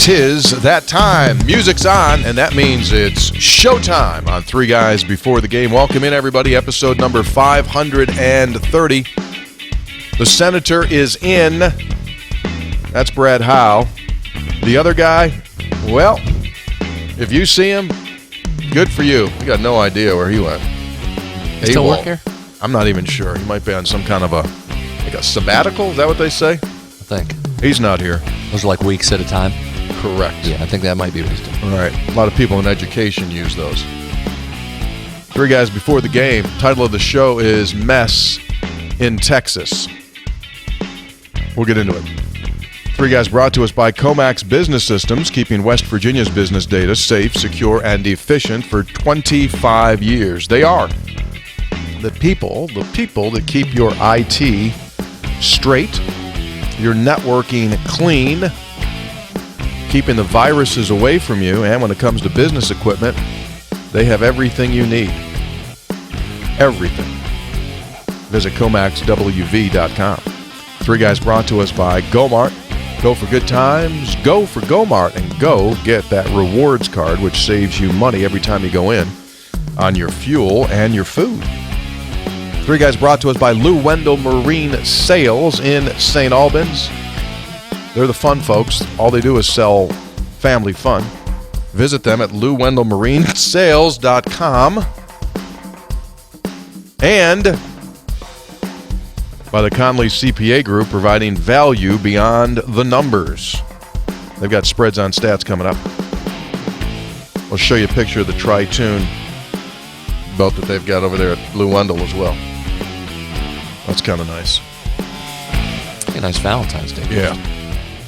'Tis that time. Music's on, and that means it's showtime on Three Guys Before the Game. Welcome in, everybody. Episode number 530. The Senator is in. That's Brad Howe. The other guy, well, if you see him, good for you. You got no idea where he went. He still work here? I'm not even sure. He might be on some kind of a sabbatical. Is that what they say? I think. He's not here. Those are like weeks at a time? Correct. Yeah, I think that might be what he's doing. All right. A lot of people in education use those. Three Guys Before the Game. Title of the show is Mess in Texas. We'll get into it. Three Guys brought to us by Comax Business Systems, keeping West Virginia's business data safe, secure, and efficient for 25 years. They are the people that keep your IT straight, your networking clean, keeping the viruses away from you, and when it comes to business equipment, they have everything you need. Everything. Visit ComaxWV.com. Three Guys brought to us by GoMart. Go for good times, go for GoMart, and go get that rewards card, which saves you money every time you go in on your fuel and your food. Three Guys brought to us by Lou Wendell Marine Sales in St. Albans. They're the fun folks. All they do is sell family fun. Visit them at LouWendellMarineSales.com. And by the Conley CPA Group, providing value beyond the numbers. They've got spreads on stats coming up. I'll show you a picture of the Tri-Tune boat that they've got over there at Lou Wendell as well. That's kind of nice. A nice Valentine's Day. Yeah.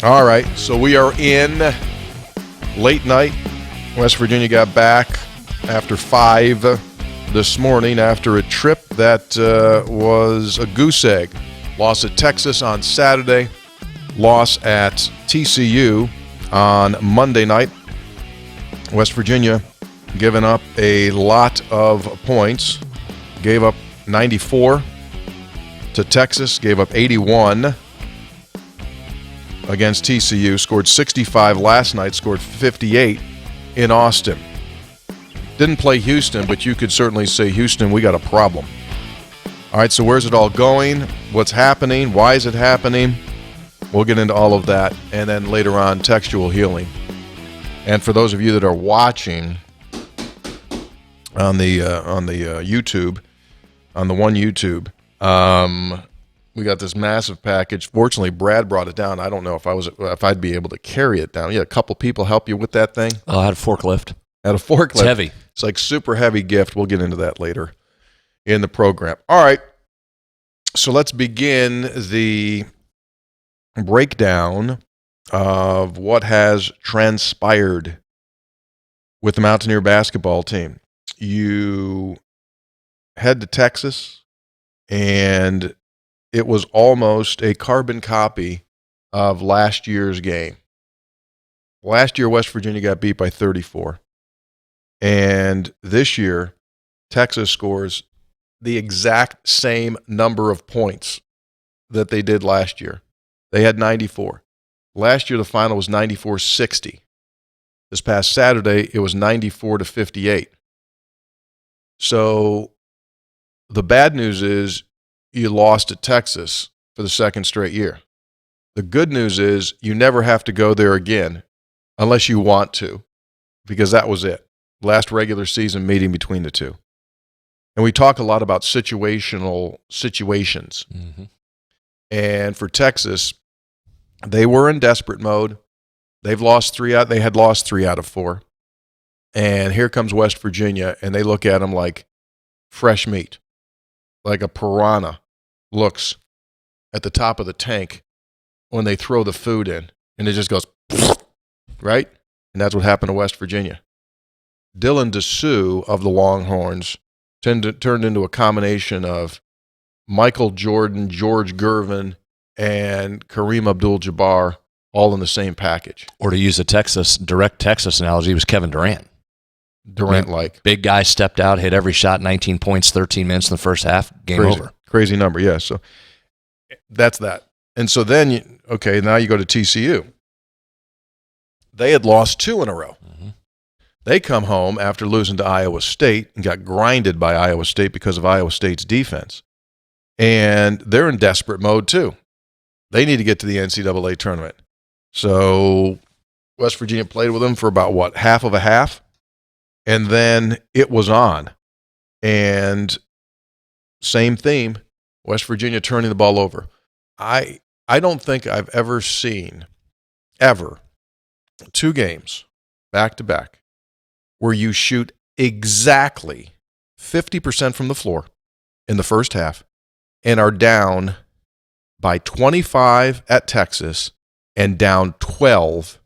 All right, so we are in late night. West Virginia got back after 5 this morning after a trip that was a goose egg. Loss at Texas on Saturday, loss at TCU on Monday night. West Virginia giving up a lot of points. Gave up 94 to Texas, gave up 81 against TCU, scored 65 last night, scored 58 in Austin. Didn't play Houston, but you could certainly say, Houston, we got a problem. All right, so where's it all going? What's happening? Why is it happening? We'll get into all of that, and then later on, textual healing. And for those of you that are watching on the YouTube, on the one YouTube, we got this massive package. Fortunately, Brad brought it down. I don't know if I'd be able to carry it down. You had a couple people help you with that thing? Oh, I had a forklift. It's heavy. It's like super heavy gift. We'll get into that later in the program. All right. So let's begin the breakdown of what has transpired with the Mountaineer basketball team. You head to Texas, and it was almost a carbon copy of last year's game. Last year, West Virginia got beat by 34. And this year, Texas scores the exact same number of points that they did last year. They had 94. Last year, the final was 94-60. This past Saturday, it was 94-58. So the bad news is you lost at Texas for the second straight year. The good news is you never have to go there again unless you want to, because that was it. Last regular season meeting between the two. And we talk a lot about situational situations. Mm-hmm. And for Texas, they were in desperate mode. They had lost 3 out of 4. And here comes West Virginia, and they look at them like fresh meat, like a piranha looks at the top of the tank when they throw the food in, and it just goes, right? And that's what happened to West Virginia. Dylan Dessou of the Longhorns turned into a combination of Michael Jordan, George Gervin, and Kareem Abdul-Jabbar all in the same package. Or to use a direct Texas analogy, it was Kevin Durant. Durant-like. Big guy stepped out, hit every shot, 19 points, 13 minutes in the first half, game over. Crazy number, yeah. So that's that. And so then, now you go to TCU. They had lost 2 in a row. They come home after losing to Iowa State and got grinded by Iowa State because of Iowa State's defense. And they're in desperate mode too. They need to get to the NCAA tournament. So West Virginia played with them for about, half of a half? And then it was on. And same theme, West Virginia turning the ball over. I don't think I've ever seen, 2 games back-to-back where you shoot exactly 50% from the floor in the first half and are down by 25 at Texas and down 12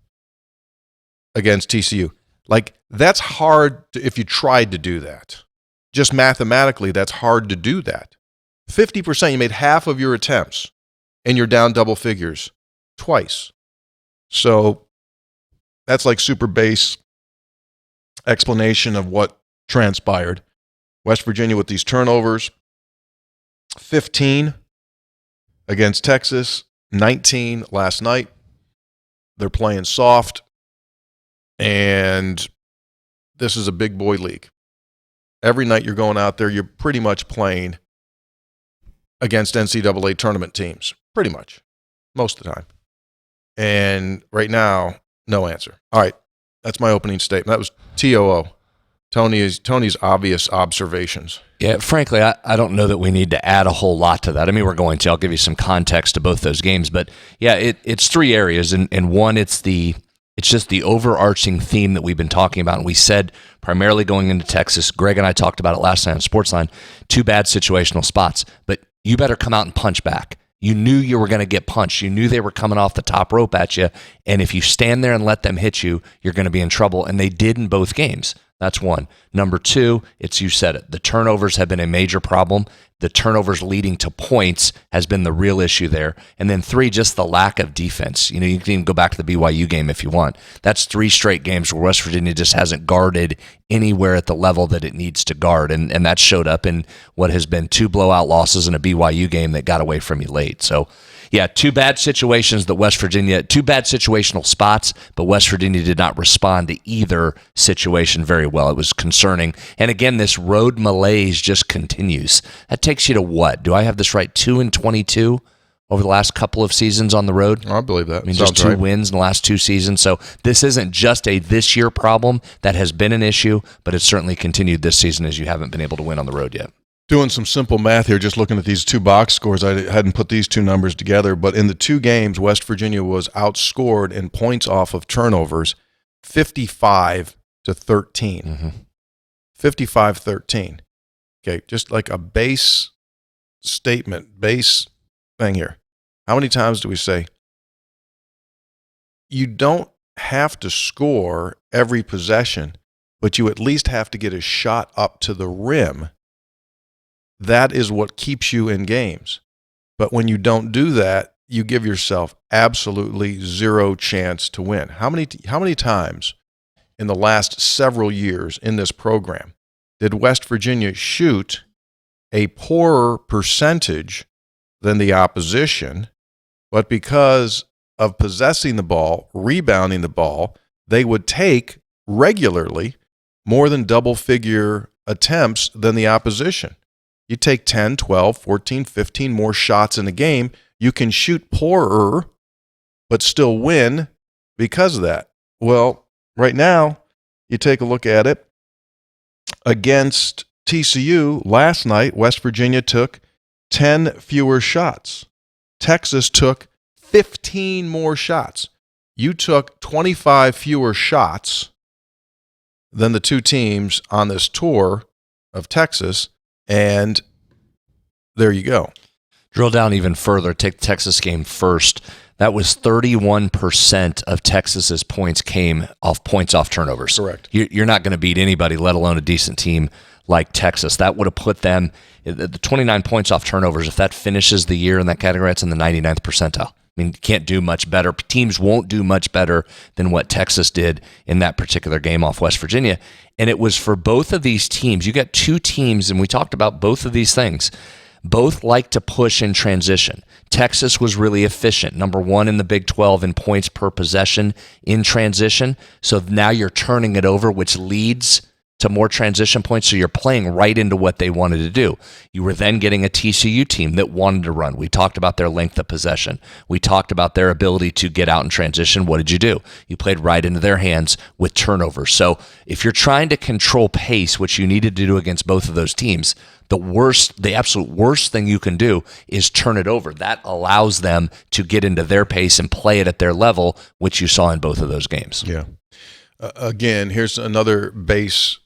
against TCU. Like, that's hard if you tried to do that. Just mathematically, that's hard to do that. 50%, you made half of your attempts, and you're down double figures twice. So that's like super base explanation of what transpired. West Virginia with these turnovers, 15 against Texas, 19 last night. They're playing soft, and this is a big boy league. Every night you're going out there, you're pretty much playing against NCAA tournament teams, pretty much, most of the time. And right now, no answer. All right, that's my opening statement. That was TOO. Tony's obvious observations. Yeah, frankly, I don't know that we need to add a whole lot to that. I mean, we're going to. I'll give you some context to both those games. But, yeah, it's 3 areas. And one, it's just the overarching theme that we've been talking about. And we said primarily going into Texas, Greg and I talked about it last night on Sportsline, 2 bad situational spots. But you better come out and punch back. You knew you were going to get punched. You knew they were coming off the top rope at you. And if you stand there and let them hit you, you're going to be in trouble. And they did in both games. That's one. Number 2, you said it. The turnovers have been a major problem. The turnovers leading to points has been the real issue there. And then 3, just the lack of defense. You know, you can even go back to the BYU game if you want. That's 3 straight games where West Virginia just hasn't guarded anywhere at the level that it needs to guard. And that showed up in what has been 2 blowout losses in a BYU game that got away from you late. So, yeah, 2 bad situations that 2 bad situational spots, but West Virginia did not respond to either situation very well. It was concerning. And again, this road malaise just continues. That takes you to what? Do I have this right? 2-22 over the last couple of seasons on the road? I believe that. I mean, just 2 wins in the last 2 seasons. So this isn't just a this year problem. That has been an issue, but it's certainly continued this season as you haven't been able to win on the road yet. Doing some simple math here, just looking at these 2 box scores. I hadn't put these 2 numbers together, but in the 2 games, West Virginia was outscored in points off of turnovers 55-13. 55-13. Okay, just like a base statement, base thing here. How many times do we say, you don't have to score every possession, but you at least have to get a shot up to the rim? That is what keeps you in games. But when you don't do that, you give yourself absolutely zero chance to win. How many times in the last several years in this program did West Virginia shoot a poorer percentage than the opposition, but because of possessing the ball, rebounding the ball, they would take regularly more than double-figure attempts than the opposition? You take 10, 12, 14, 15 more shots in a game, you can shoot poorer, but still win because of that. Well, right now, you take a look at it. Against TCU last night, West Virginia took 10 fewer shots. Texas took 15 more shots. You took 25 fewer shots than the 2 teams on this tour of Texas. And there you go. Drill down even further. Take the Texas game first. That was 31% of Texas's points came off points off turnovers. Correct. You're not going to beat anybody, let alone a decent team like Texas. That would have put them, the 29 points off turnovers, if that finishes the year in that category, it's in the 99th percentile. I mean, you can't do much better. Teams won't do much better than what Texas did in that particular game off West Virginia. And it was for both of these teams. You got 2 teams, and we talked about both of these things. Both like to push in transition. Texas was really efficient, number 1 in the Big 12 in points per possession in transition. So now you're turning it over, which leads to more transition points, so you're playing right into what they wanted to do. You were then getting a TCU team that wanted to run. We talked about their length of possession. We talked about their ability to get out in transition. What did you do? You played right into their hands with turnovers. So if you're trying to control pace, which you needed to do against both of those teams, the absolute worst thing you can do is turn it over. That allows them to get into their pace and play it at their level, which you saw in both of those games. Yeah. Again, here's another base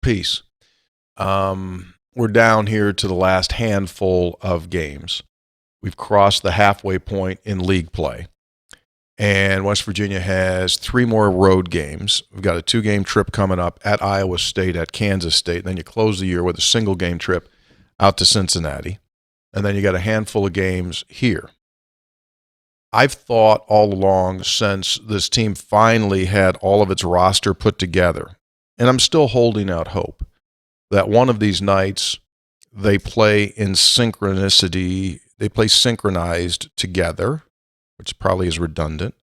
piece. We're down here to the last handful of games. We've crossed the halfway point in league play. And West Virginia has 3 more road games. We've got a 2-game trip coming up at Iowa State, at Kansas State. And then you close the year with a single-game trip out to Cincinnati. And then you got a handful of games here. I've thought all along, since this team finally had all of its roster put together, and I'm still holding out hope, that one of these nights they play in synchronicity. They play synchronized together, which probably is redundant.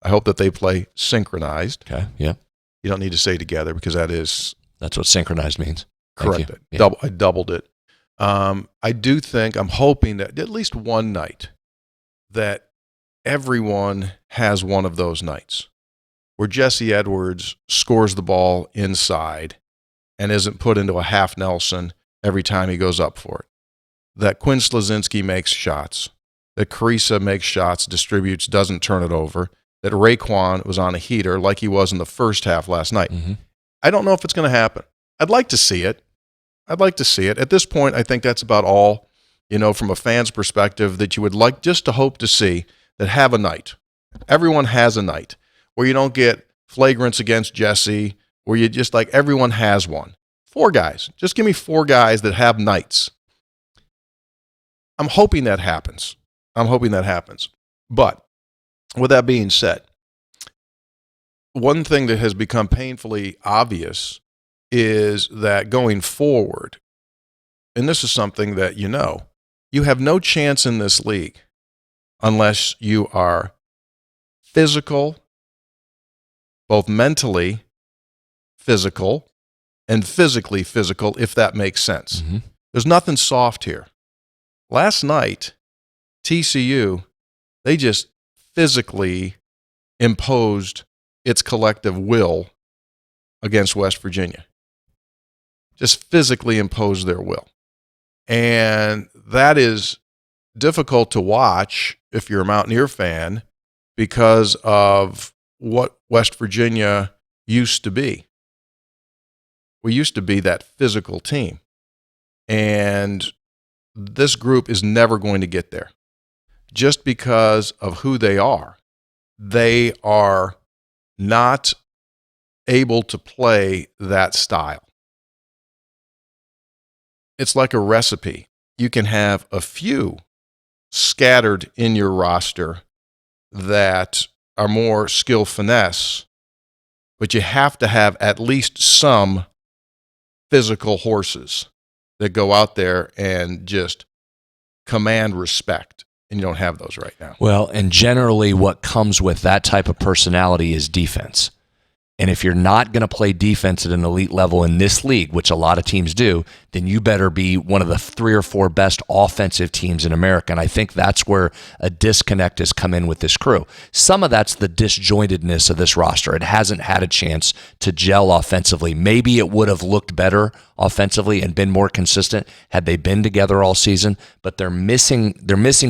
I hope that they play synchronized. Okay, yeah. You don't need to say together, because that's what synchronized means. Correct. Yeah. I doubled it. I'm hoping that at least one night that everyone has one of those nights where Jesse Edwards scores the ball inside and isn't put into a half Nelson every time he goes up for it. That Quinn Slazinski makes shots. That Carissa makes shots, distributes, doesn't turn it over. That Raekwon was on a heater like he was in the first half last night. Mm-hmm. I don't know if it's going to happen. I'd like to see it. At this point, I think that's about all, from a fan's perspective, that you would like just to hope to see, that have a night. Everyone has a night where you don't get flagrants against Jesse, where you just everyone has one. 4 guys. Just give me 4 guys that have nights. I'm hoping that happens. But with that being said, one thing that has become painfully obvious is that going forward, and this is something that you have no chance in this league unless you are physical, both mentally physical and physically physical, if that makes sense. Mm-hmm. There's nothing soft here. Last night, TCU, they just physically imposed its collective will against West Virginia. Just physically imposed their will. And that is difficult to watch if you're a Mountaineer fan, because of what West Virginia used to be. We used to be that physical team. And this group is never going to get there. Just because of who they are not able to play that style. It's like a recipe. You can have a few scattered in your roster that are more skill finesse, but you have to have at least some physical horses that go out there and just command respect. And you don't have those right now. Well, and generally what comes with that type of personality is defense. And if you're not going to play defense at an elite level in this league, which a lot of teams do, then you better be one of the 3 or 4 best offensive teams in America. And I think that's where a disconnect has come in with this crew. Some of that's the disjointedness of this roster. It hasn't had a chance to gel offensively. Maybe it would have looked better offensively and been more consistent had they been together all season, but they're missing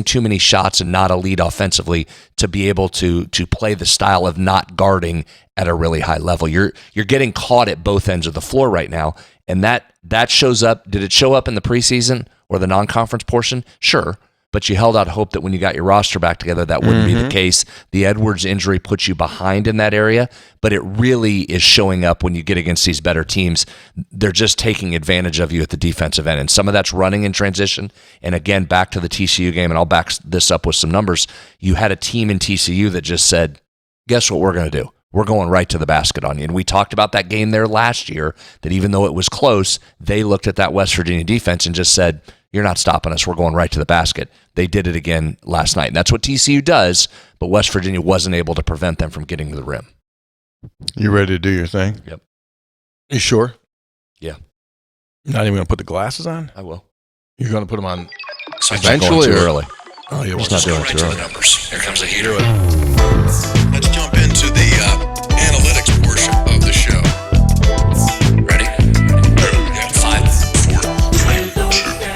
too many shots and not elite offensively to be able to play the style of not guarding at a really high level. You're getting caught at both ends of the floor right now, and that shows up. Did it show up in the preseason or the non-conference portion? Sure, but you held out hope that when you got your roster back together, that wouldn't be the case. The Edwards injury puts you behind in that area, but it really is showing up when you get against these better teams. They're just taking advantage of you at the defensive end, and some of that's running in transition. And again, back to the TCU game, and I'll back this up with some numbers. You had a team in TCU that just said, guess what we're going to do? We're going right to the basket on you. And we talked about that game there last year, that even though it was close, they looked at that West Virginia defense and just said, you're not stopping us. We're going right to the basket. They did it again last night. And that's what TCU does, but West Virginia wasn't able to prevent them from getting to the rim. You ready to do your thing? Yep. You sure? Yeah. You're not even going to put the glasses on? I will. You're going to put them on So eventually? too early. Oh, you Just not doing it too early. Here comes the heater. Let's jump into the analytics portion of the show. Ready? 5,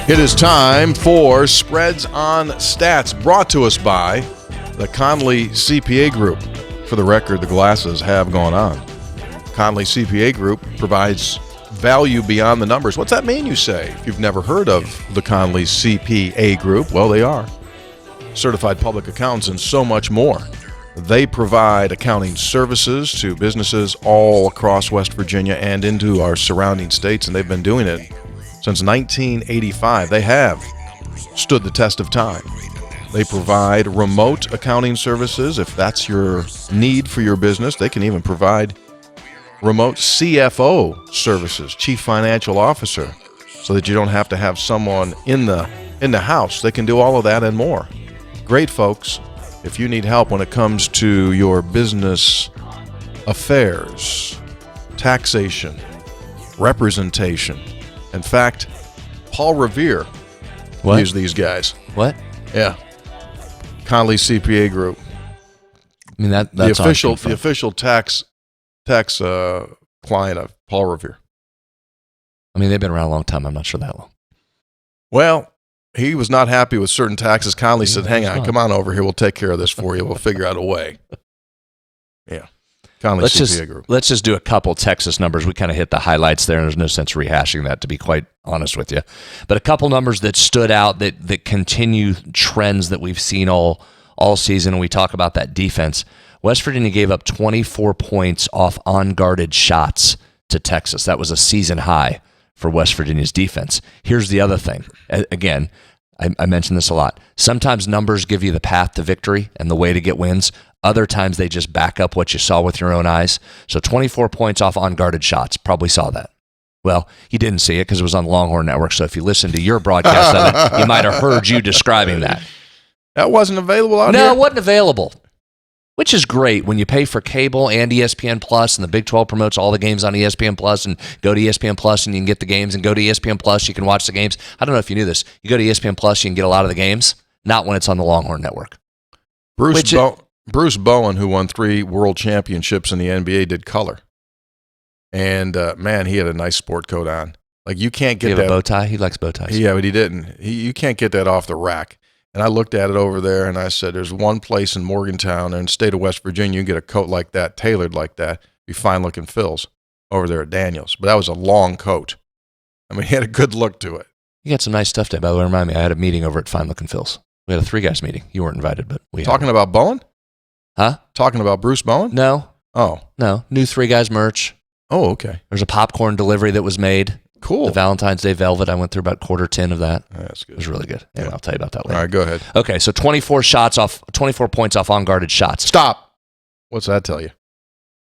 4. It is time for Spreads on Stats, brought to us by the Conley CPA Group. For the record, the glasses have gone on. Conley CPA Group provides value beyond the numbers. What's that mean, you say? If you've never heard of the Conley CPA Group, well, they are certified public accountants and so much more. They provide accounting services to businesses all across West Virginia and into our surrounding states, and they've been doing it since 1985. They have stood the test of time. They provide remote accounting services. If that's your need for your business, they can even provide remote CFO services, Chief Financial Officer, so that you don't have to have someone in the house. They can do all of that and more. Great folks. If you need help when it comes to your business affairs, taxation, representation. In fact, Paul Revere used these guys. What? Yeah. Conley CPA Group. I mean, that's the official tax client of Paul Revere. I mean, they've been around a long time. I'm not sure that long. Well, he was not happy with certain taxes. Conley said, hang on, come on over here. We'll take care of this for you. We'll figure out a way. Yeah. Conley CPA Group. Let's just do a couple Texas numbers. We kind of hit the highlights there, and there's no sense rehashing that, to be quite honest with you. But a couple numbers that stood out that continue trends that we've seen all season, and we talk about that defense. West Virginia gave up 24 points off unguarded shots to Texas. That was a season high for West Virginia's defense. Here's the other thing. Again, I mention this a lot. Sometimes numbers give you the path to victory and the way to get wins. Other times they just back up what you saw with your own eyes. So 24 points off unguarded shots. Probably saw that. Well, you didn't see it because it was on Longhorn Network. So if you listened to your broadcast of it, you might have heard you describing that. That wasn't available out here? No, it wasn't available. Which is great when you pay for cable and ESPN Plus, and the Big 12 promotes all the games on ESPN Plus, and go to ESPN Plus and you can get the games, and go to ESPN Plus, you can watch the games. I don't know if you knew this. You go to ESPN Plus, you can get a lot of the games, not when it's on the Longhorn Network. Bruce Bowen, who won 3 world championships in the NBA, did color. And, man, he had a nice sport coat on. Like, you can't get that. He have a bow tie? He likes bow ties. Yeah, but he didn't. You can't get that off the rack. And I looked at it over there, and I said, there's one place in Morgantown or in the state of West Virginia, you can get a coat like that, tailored like that, be fine-looking Phil's over there at Daniels. But that was a long coat. I mean, he had a good look to it. You got some nice stuff there. By the way, remind me, I had a meeting over at Fine Looking Phil's. We had a 3-guys meeting. You weren't invited, but we had. Talking about Bowen? Huh? Talking about Bruce Bowen? No. Oh. No. New 3-guys merch. Oh, okay. There's a popcorn delivery that was made. Cool. The Valentine's Day Velvet. I went through about quarter 10 of that. That's good. It was really good. Yeah, I'll tell you about that later. All right, go ahead. Okay, so 24 points off unguarded shots. Stop. What's that tell you?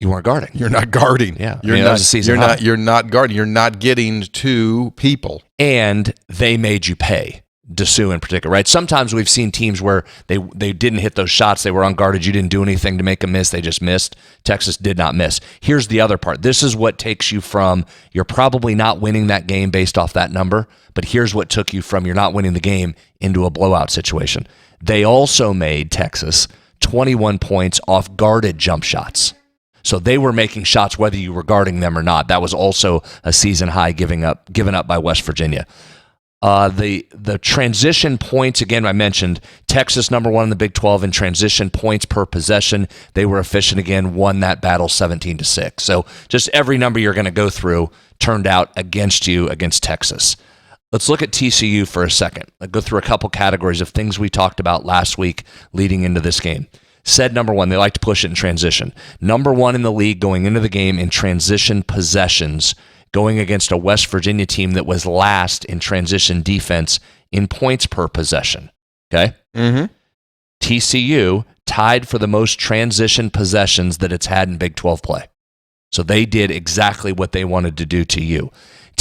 You weren't guarding. You're not guarding. Yeah. That was a season high. You're not guarding. You're not getting to people. And they made you pay. Dessau in particular, right? Sometimes we've seen teams where they didn't hit those shots. They were unguarded. You didn't do anything to make them miss. They just missed. Texas did not miss. Here's the other part. This is what takes you from you're probably not winning that game based off that number, but here's what took you from you're not winning the game into a blowout situation. They also made Texas 21 points off guarded jump shots. So they were making shots whether you were guarding them or not. That was also a season high given up by West Virginia. The transition points, again, I mentioned Texas number 1 in the Big 12 in transition points per possession. They were efficient again, won that battle 17-6. So just every number you're going to go through turned out against you against Texas. Let's look at TCU for a second. I'll go through a couple categories of things we talked about last week leading into this game. Said number 1, they like to push it in transition. Number 1 in the league going into the game in transition possessions, going against a West Virginia team that was last in transition defense in points per possession. Okay? Mm-hmm. TCU tied for the most transition possessions that it's had in Big 12 play. So they did exactly what they wanted to do to you.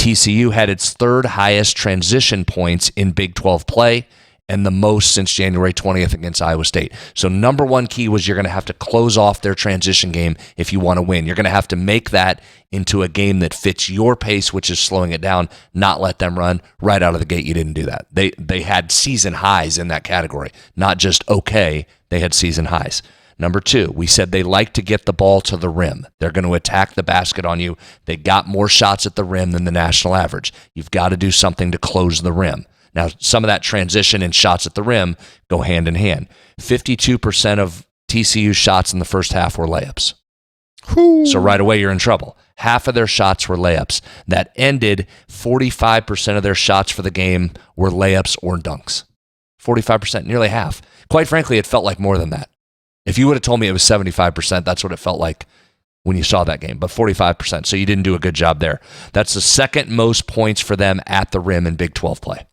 TCU had its third highest transition points in Big 12 play and the most since January 20th against Iowa State. So number one key was you're going to have to close off their transition game if you want to win. You're going to have to make that into a game that fits your pace, which is slowing it down, not let them run right out of the gate. You didn't do that. They had season highs in that category, not just okay, they had season highs. Number two, we said they like to get the ball to the rim. They're going to attack the basket on you. They got more shots at the rim than the national average. You've got to do something to close the rim. Now, some of that transition and shots at the rim go hand in hand. 52% of TCU's shots in the first half were layups. Whew. So right away, you're in trouble. Half of their shots were layups. That ended 45% of their shots for the game were layups or dunks. 45%, nearly half. Quite frankly, it felt like more than that. If you would have told me it was 75%, that's what it felt like when you saw that game, but 45%. So you didn't do a good job there. That's the second most points for them at the rim in Big 12 play.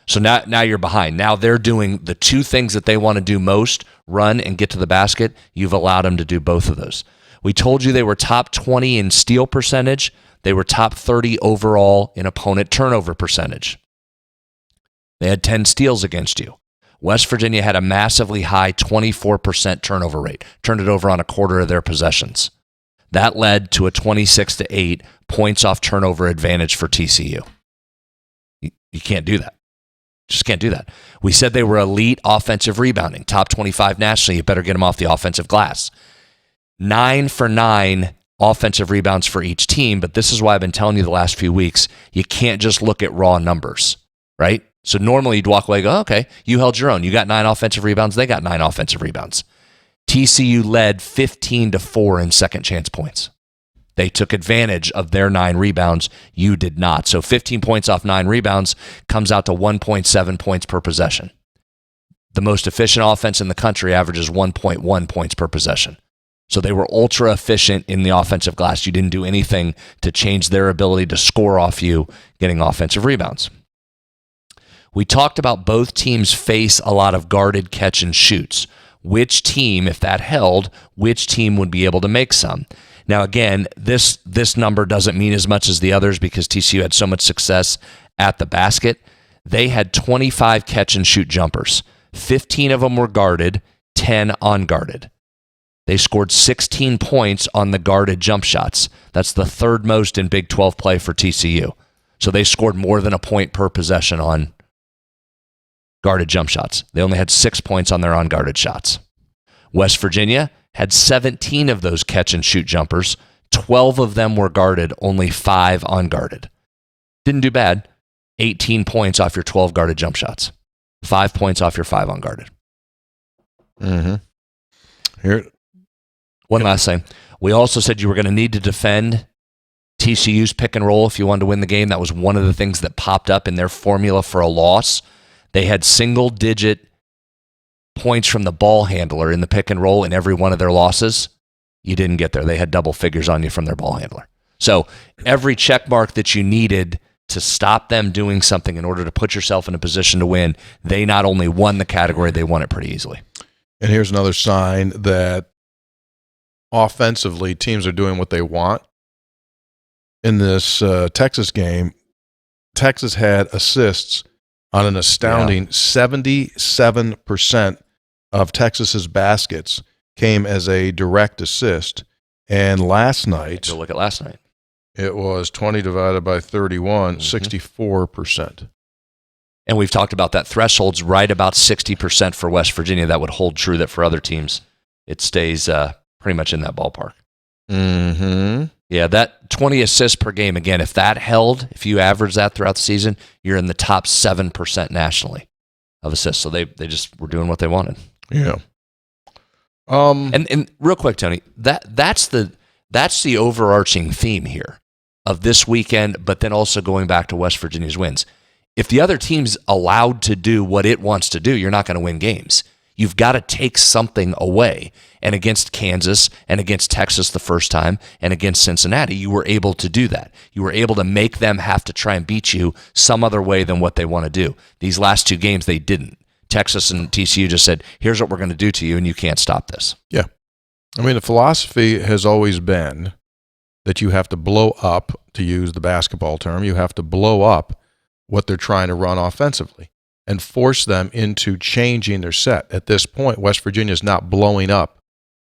So now you're behind. Now they're doing the two things that they want to do most, run and get to the basket. You've allowed them to do both of those. We told you they were top 20 in steal percentage. They were top 30 overall in opponent turnover percentage. They had 10 steals against you. West Virginia had a massively high 24% turnover rate, turned it over on a quarter of their possessions. That led to a 26-8 points off turnover advantage for TCU. You can't do that. Just can't do that. We said they were elite offensive rebounding, top 25 nationally. You better get them off the offensive glass. 9 for 9 offensive rebounds for each team, but this is why I've been telling you the last few weeks, you can't just look at raw numbers, right? So normally you'd walk away and go, okay, you held your own. You got 9 offensive rebounds. They got 9 offensive rebounds. TCU led 15-4 in second chance points. They took advantage of their 9 rebounds. You did not. So 15 points off 9 rebounds comes out to 1.7 points per possession. The most efficient offense in the country averages 1.1 points per possession. So they were ultra efficient in the offensive glass. You didn't do anything to change their ability to score off you getting offensive rebounds. We talked about both teams face a lot of guarded catch and shoots. Which team, if that held, which team would be able to make some? Now, again, this number doesn't mean as much as the others because TCU had so much success at the basket. They had 25 catch and shoot jumpers. 15 of them were guarded, 10 unguarded. They scored 16 points on the guarded jump shots. That's the third most in Big 12 play for TCU. So they scored more than a point per possession on guarded jump shots. They only had 6 points on their unguarded shots. West Virginia had 17 of those catch and shoot jumpers. 12 of them were guarded, only 5 unguarded. Didn't do bad. 18 points off your 12 guarded jump shots. 5 points off your 5 unguarded. Mm-hmm. Here. One last thing. We also said you were going to need to defend TCU's pick and roll if you wanted to win the game. That was one of the things that popped up in their formula for a loss. They had single-digit points from the ball handler in the pick and roll in every one of their losses. You didn't get there. They had double figures on you from their ball handler. So every check mark that you needed to stop them doing something in order to put yourself in a position to win, they not only won the category, they won it pretty easily. And here's another sign that offensively teams are doing what they want. In this Texas game, Texas had assists on an astounding 77% of Texas's baskets came as a direct assist. And last night, Go look at last night. It was 20 divided by 31, 64%. And we've talked about that threshold's right about 60% for West Virginia. That would hold true that for other teams, it stays pretty much in that ballpark. Mm-hmm. Yeah, that 20 assists per game, again, if that held, if you average that throughout the season, you're in the top 7% nationally of assists. So they just were doing what they wanted. Yeah. And real quick, Tony, that's the overarching theme here of this weekend, but then also going back to West Virginia's wins. If the other team's allowed to do what it wants to do, you're not going to win games. You've got to take something away. And against Kansas and against Texas the first time and against Cincinnati, you were able to do that. You were able to make them have to try and beat you some other way than what they want to do. These last 2 games, they didn't. Texas and TCU just said, here's what we're going to do to you, and you can't stop this. Yeah. I mean, the philosophy has always been that you have to blow up, to use the basketball term, you have to blow up what they're trying to run offensively and force them into changing their set. At this point, West Virginia is not blowing up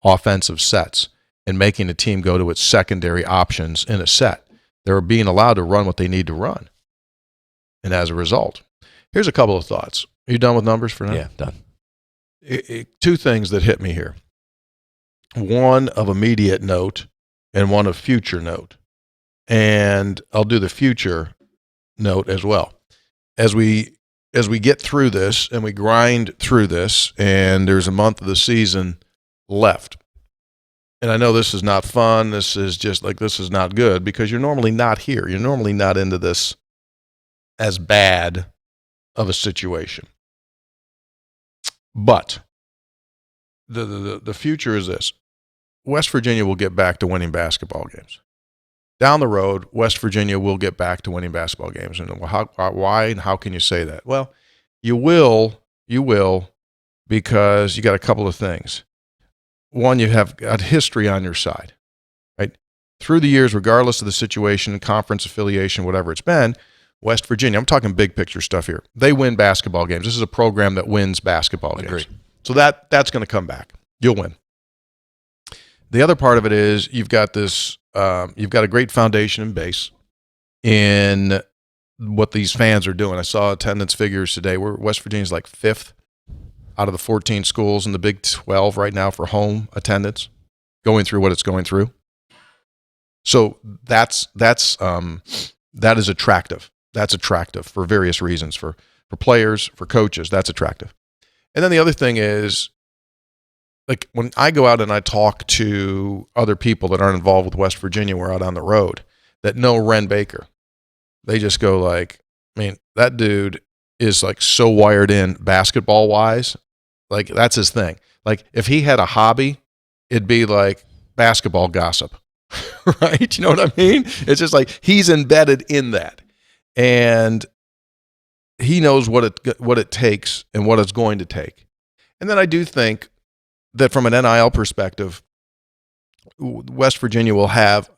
offensive sets and making a team go to its secondary options in a set. They're being allowed to run what they need to run. And as a result, here's a couple of thoughts. Are you done with numbers for now? Yeah, done. Two things that hit me here. One of immediate note and one of future note. And I'll do the future note as well. As we get through this and we grind through this, and there's a month of the season left. And I know this is not fun. This is just like, this is not good because you're normally not here. You're normally not into this as bad of a situation. But the future is this. West Virginia will get back to winning basketball games. Down the road, West Virginia will get back to winning basketball games. And why and how can you say that? Well, you will because you got a couple of things. One, you have got history on your side, right? Through the years, regardless of the situation, conference affiliation, whatever it's been, West Virginia, I'm talking big picture stuff here. They win basketball games. This is a program that wins basketball games. So that's going to come back. You'll win. The other part of it is you've got this, you've got a great foundation and base in what these fans are doing. I saw attendance figures today. West Virginia's like 5th out of the 14 schools in the Big 12 right now for home attendance, going through what it's going through. So that is attractive. That's attractive for various reasons, for players, for coaches. That's attractive. And then the other thing is, like when I go out and I talk to other people that aren't involved with West Virginia, we're out on the road, that know Ren Baker. They just go like, I mean, that dude is like so wired in basketball wise. Like that's his thing. Like if he had a hobby, it'd be like basketball gossip, right? You know what I mean? It's just like he's embedded in that. And he knows what it takes and what it's going to take. And then I do think that from an NIL perspective, West Virginia will have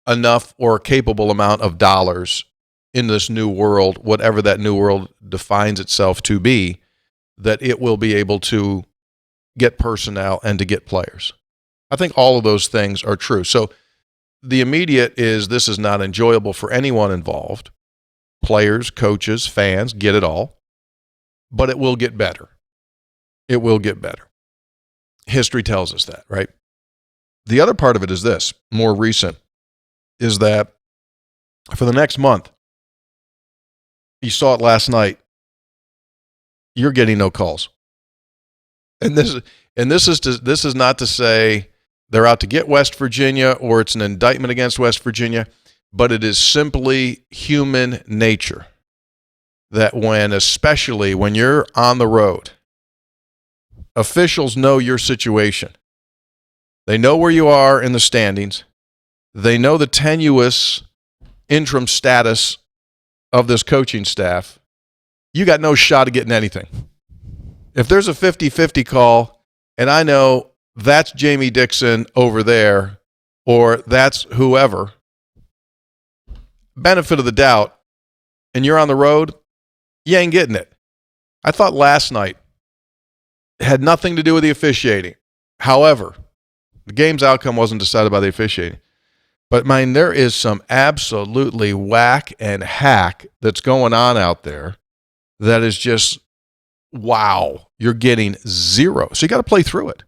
enough or a capable amount of dollars in this new world, whatever that new world defines itself to be, that it will be able to get personnel and to get players. I think all of those things are true. So the immediate is this is not enjoyable for anyone involved. Players, coaches, fans, get it all. But it will get better. It will get better. History tells us that, right? The other part of it is this, more recent, is that for the next month, you saw it last night, you're getting no calls. And this is not to say they're out to get West Virginia or it's an indictment against West Virginia, but it is simply human nature that especially when you're on the road, officials know your situation. They know where you are in the standings. They know the tenuous interim status of this coaching staff. You got no shot at getting anything. If there's a 50-50 call, and I know that's Jamie Dixon over there, or that's whoever, benefit of the doubt, and you're on the road, you ain't getting it. I thought last night had nothing to do with the officiating. However, the game's outcome wasn't decided by the officiating. But, there is some absolutely whack and hack that's going on out there that is just, wow, you're getting zero. So you got to play through it.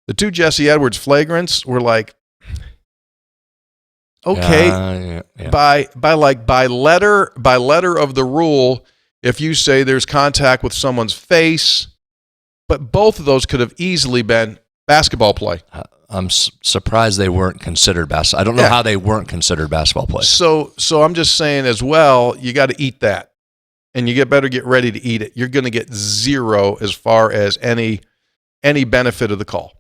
The 2 Jesse Edwards flagrants were like, okay, yeah. by letter of the rule, if you say there's contact with someone's face, but both of those could have easily been basketball play. I'm surprised they weren't considered basketball. I don't know how they weren't considered basketball play. So I'm just saying as well, you got to eat that. And you better get ready to eat it. You're going to get zero as far as any benefit of the call.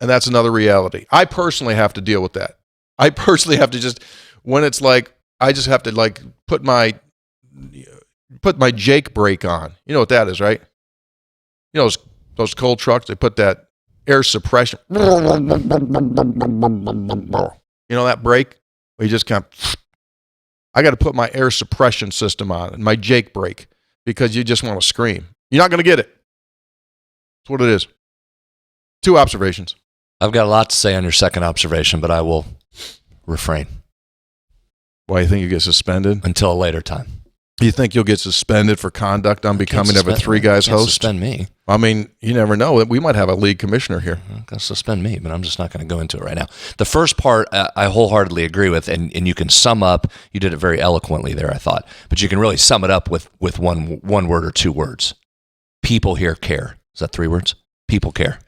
And that's another reality. I personally have to deal with that. I personally have to just, when it's like, I just have to like put my Jake brake on. You know what that is, right? You know those cold trucks, they put that air suppression. You know that brake? Where you just kind of, I got to put my air suppression system on, my Jake brake, because you just want to scream. You're not going to get it. That's what it is. 2 observations. I've got a lot to say on your second observation, but I will refrain. Why, you think you get suspended? Until a later time. You think you'll get suspended for conduct on becoming of a Three Guys host? Suspend me. I mean, you never know. We might have a league commissioner here. Going to suspend me, but I'm just not going to go into it right now. The first part I wholeheartedly agree with, and you can sum up. You did it very eloquently there, I thought, but you can really sum it up with one word or 2 words. People here care. Is that 3 words? People care.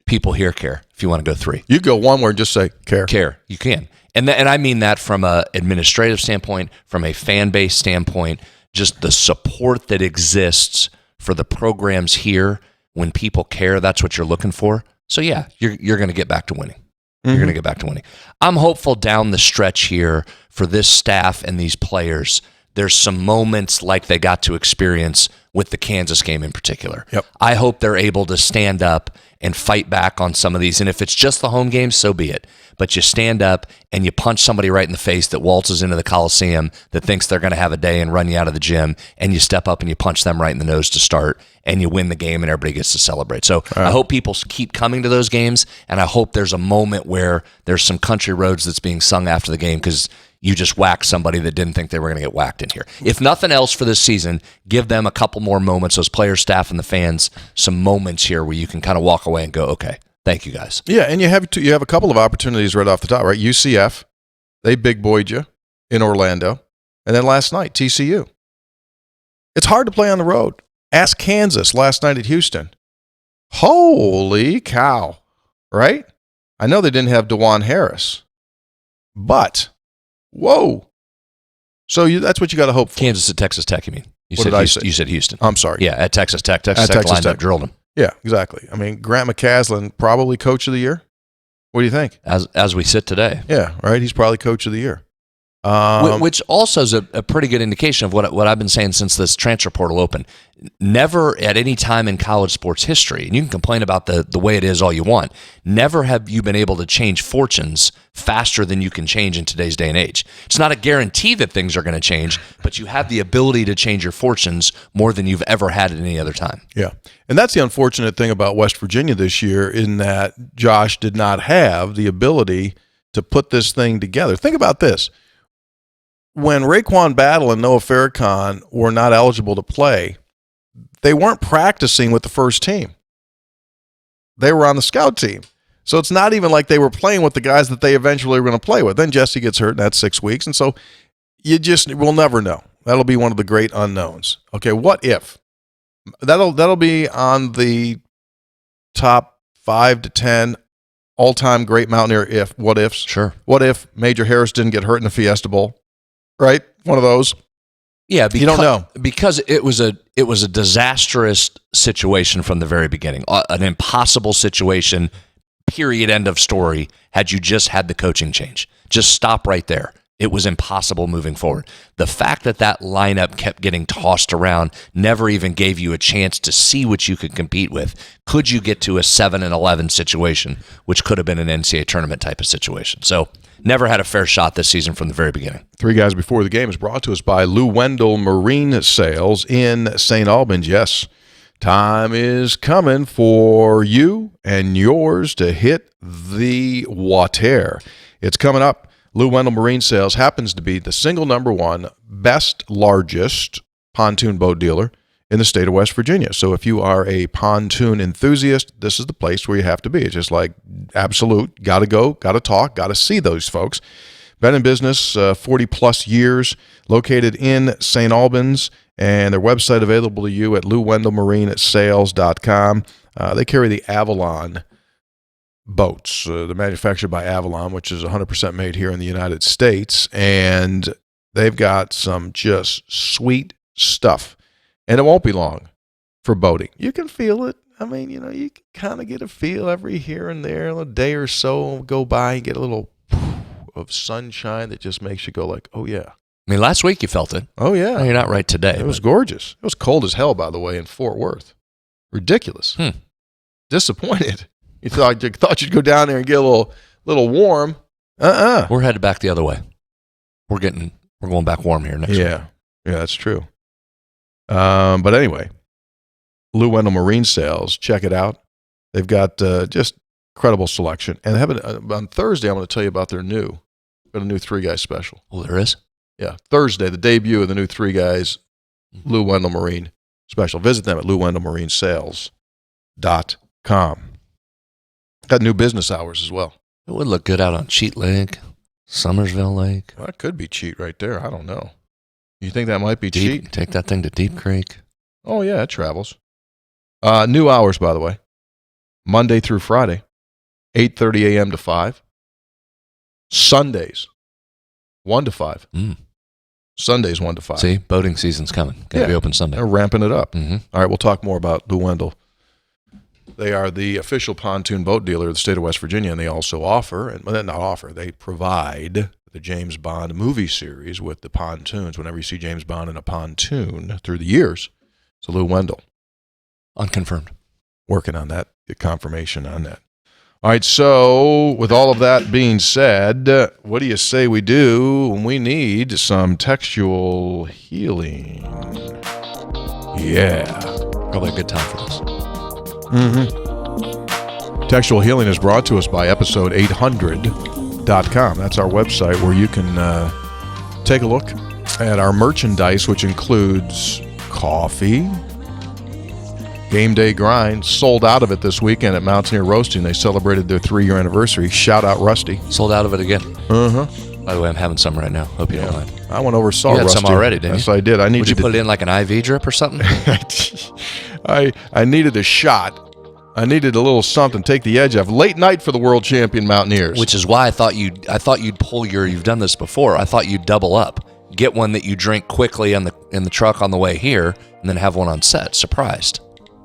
People here care. If you want to go 3, you go 1 word, just say care. Care. You can. And I mean that from an administrative standpoint, from a fan base standpoint, just the support that exists for the programs here. When people care, that's what you're looking for. So yeah, you're going to get back to winning. You're going to get back to winning. I'm hopeful down the stretch here for this staff and these players. There's some moments like they got to experience with the Kansas game in particular. Yep. I hope they're able to stand up and fight back on some of these. And if it's just the home game, so be it. But you stand up and you punch somebody right in the face that waltzes into the Coliseum that thinks they're going to have a day and run you out of the gym, and you step up and you punch them right in the nose to start, and you win the game and everybody gets to celebrate. So I hope people keep coming to those games, and I hope there's a moment where there's some country roads that's being sung after the game because you just whacked somebody that didn't think they were going to get whacked in here. If nothing else for this season, give them a couple more moments, those players, staff, and the fans, some moments here where you can kind of walk away and go, okay, thank you guys. Yeah, and you have a couple of opportunities right off the top, right? UCF, they big boyed you in Orlando, and then last night, TCU. It's hard to play on the road. Ask Kansas last night at Houston. Holy cow, right? I know they didn't have DeJuan Harris, but whoa. So that's what you got to hope for. Kansas at Texas Tech, you mean? What did I say? You said Houston. I'm sorry. Yeah, at Texas Tech. Texas Tech lined up, drilled them. Yeah, exactly. I mean, Grant McCaslin, probably coach of the year. What do you think? As we sit today. Yeah, right. He's probably coach of the year. Which also is a pretty good indication of what I've been saying since this transfer portal opened. Never at any time in college sports history, and you can complain about the way it is all you want, never have you been able to change fortunes faster than you can change in today's day and age. It's not a guarantee that things are going to change, but you have the ability to change your fortunes more than you've ever had at any other time. Yeah, and that's the unfortunate thing about West Virginia this year, in that Josh did not have the ability to put this thing together. Think about this. When Raekwon Battle and Noah Farrakhan were not eligible to play, they weren't practicing with the first team. They were on the scout team. So it's not even like they were playing with the guys that they eventually were going to play with. Then Jesse gets hurt, and that's 6 weeks. And so we'll never know. That'll be one of the great unknowns. Okay, what if? That'll be on the top 5 to 10 all-time great Mountaineer what ifs. Sure. What if Major Harris didn't get hurt in the Fiesta Bowl? Right? One of those. Yeah, you don't know. Because it was a disastrous situation from the very beginning. An impossible situation, period, end of story, had you just had the coaching change. Just stop right there. It was impossible moving forward. The fact that lineup kept getting tossed around never even gave you a chance to see what you could compete with. Could you get to a 7-11 situation, which could have been an NCAA tournament type of situation? So never had a fair shot this season from the very beginning. Three Guys Before the Game is brought to us by Lou Wendell Marine Sales in St. Albans. Yes, time is coming for you and yours to hit the water. It's coming up. Lou Wendell Marine Sales happens to be the single number one best, largest pontoon boat dealer in the state of West Virginia. So if you are a pontoon enthusiast, this is the place where you have to be. It's just like absolute, got to go, got to talk, got to see those folks. Been in business 40-plus years, located in St. Albans, and their website available to you at LouWendellMarineSales.com. They carry the Avalon boats. They're manufactured by Avalon, which is 100% made here in the United States, and they've got some just sweet stuff. And it won't be long for boating. You can feel it. I mean, you can kind of get a feel every here and there. A day or so go by, you get a little of sunshine that just makes you go like, oh, yeah. I mean, last week you felt it. Oh, yeah. No, you're not right today. It was gorgeous. It was cold as hell, by the way, in Fort Worth. Ridiculous. Disappointed. You thought you'd go down there and get a little warm. We're headed back the other way. We're going back warm here next week. Yeah, that's true. But anyway, Lou Wendell Marine Sales. Check it out. They've got just incredible selection. And on Thursday, I'm going to tell you about their new 3-guy special. Oh, there is? Yeah, Thursday, the debut of the new 3-guys Lou Wendell Marine special. Visit them at LouWendellMarineSales.com. Got new business hours as well. It would look good out on Cheat Lake, Summersville Lake. Well, that could be cheat right there. I don't know. You think that might be Deep, cheat? take that thing to Deep Creek. Oh, yeah, it travels. New hours, by the way. Monday through Friday, 8:30 a.m. to 5. Sundays, 1 to 5. Sundays, 1 to 5. See, boating season's coming. Got to be open Sunday. They're ramping it up. Mm-hmm. All right, we'll talk more about Lou Wendell. They are the official pontoon boat dealer of the state of West Virginia, and they also they provide the James Bond movie series with the pontoons. Whenever you see James Bond in a pontoon through the years, it's Lou Wendell. Unconfirmed. Working on that, get confirmation on that. All right, so with all of that being said, what do you say we do when we need some textual healing? Yeah. Probably a good time for this. Mm-hmm. Textual healing is brought to us by episode800.com. That's our website where you can take a look at our merchandise, which includes coffee, Game Day Grind, sold out of it this weekend at Mountaineer Roasting. They celebrated their 3-year anniversary. Shout out Rusty. Sold out of it again. Uh-huh. By the way, I'm having some right now. Hope you don't mind. I went over saw You had Rusty. some already, didn't you? Yes, I did. Would you put it in like an IV drip or something? I needed a shot. I needed a little something to take the edge off. Late night for the world champion Mountaineers. Which is why I thought you'd pull you've done this before. I thought you'd double up. Get one that you drink quickly in the truck on the way here, and then have one on set. Surprised.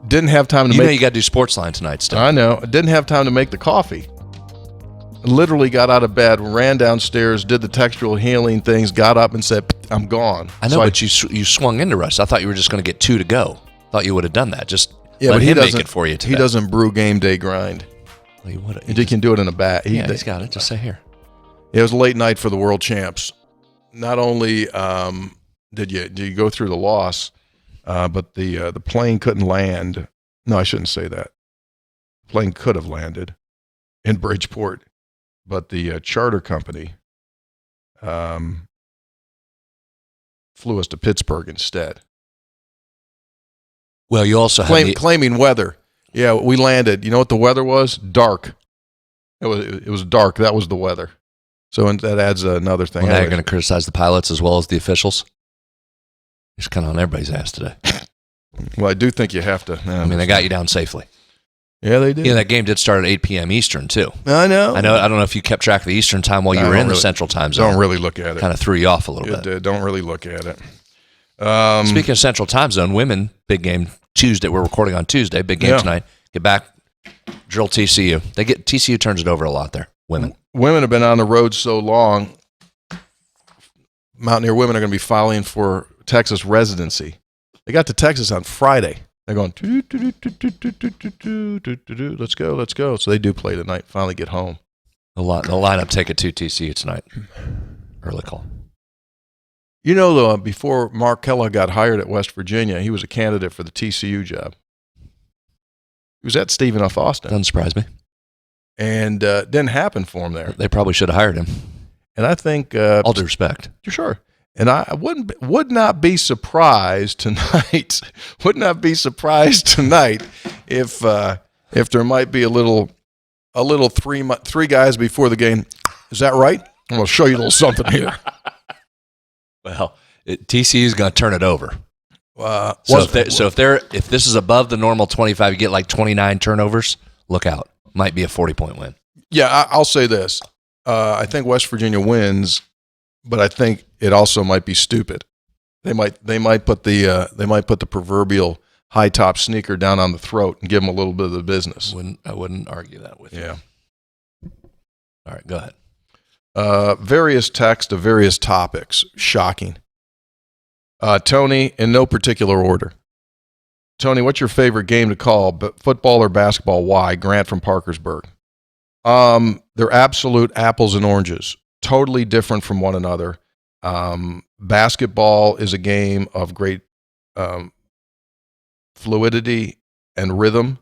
Didn't have time to You know you got to do Sportsline tonight still. I know. I didn't have time to make the coffee. Literally got out of bed, ran downstairs, did the textual healing things, got up and said, I'm gone. I know, but you swung into Russ. I thought you were just going to get 2 to go. Thought you would have done that. Just let him make it for you today. He doesn't brew Game Day Grind. Well, He can do it in a bat. He's got it. Just say here. It was a late night for the world champs. Not only did you go through the loss, but the plane couldn't land. No, I shouldn't say that. The plane could have landed in Bridgeport, but the charter company flew us to Pittsburgh instead. Well, you also claiming weather. Yeah, we landed. You know what the weather was? Dark. It was dark. That was the weather. So that adds another thing. Well, now you're going to criticize the pilots as well as the officials. He's kind of on everybody's ass today. Well, I do think you have to. They got you down safely. Yeah, they did. Yeah, that game did start at 8 p.m. Eastern, too. I know. I don't know if you kept track of the Eastern time while you were in the Central time zone. Don't really look at it. Kind of threw you off a little bit. Don't really look at it. Speaking of Central time zone, women, big game Tuesday. We're recording on Tuesday. Big game tonight. Get back, drill TCU. TCU turns it over a lot there, women. Women have been on the road so long. Mountaineer women are going to be filing for Texas residency. They got to Texas on Friday. They're going, let's go. So they do play tonight, finally get home. The lineup take it to TCU tonight. Early call. You know, though, before Mark Kellogg got hired at West Virginia, he was a candidate for the TCU job. He was at Stephen F. Austin. Doesn't surprise me. And didn't happen for him there. They probably should have hired him. And I think... all due respect. Sure. And I would not be surprised tonight. Would not be surprised tonight if there might be a little 3 guys before the game. Is that right? I'm going to show you a little something here. Well, TCU is going to turn it over. So if this is above the normal 25, you get like 29 turnovers. Look out! Might be a 40-point win. Yeah, I'll say this. I think West Virginia wins. But I think it also might be stupid. They might put the proverbial high top sneaker down on the throat and give them a little bit of the business. I wouldn't argue that with you. Yeah. All right, go ahead. Various texts of various topics. Shocking. Tony, in no particular order. Tony, what's your favorite game to call? Football or basketball? Why? Grant from Parkersburg. They're absolute apples and oranges. Totally different from one another. Basketball is a game of great fluidity and rhythm,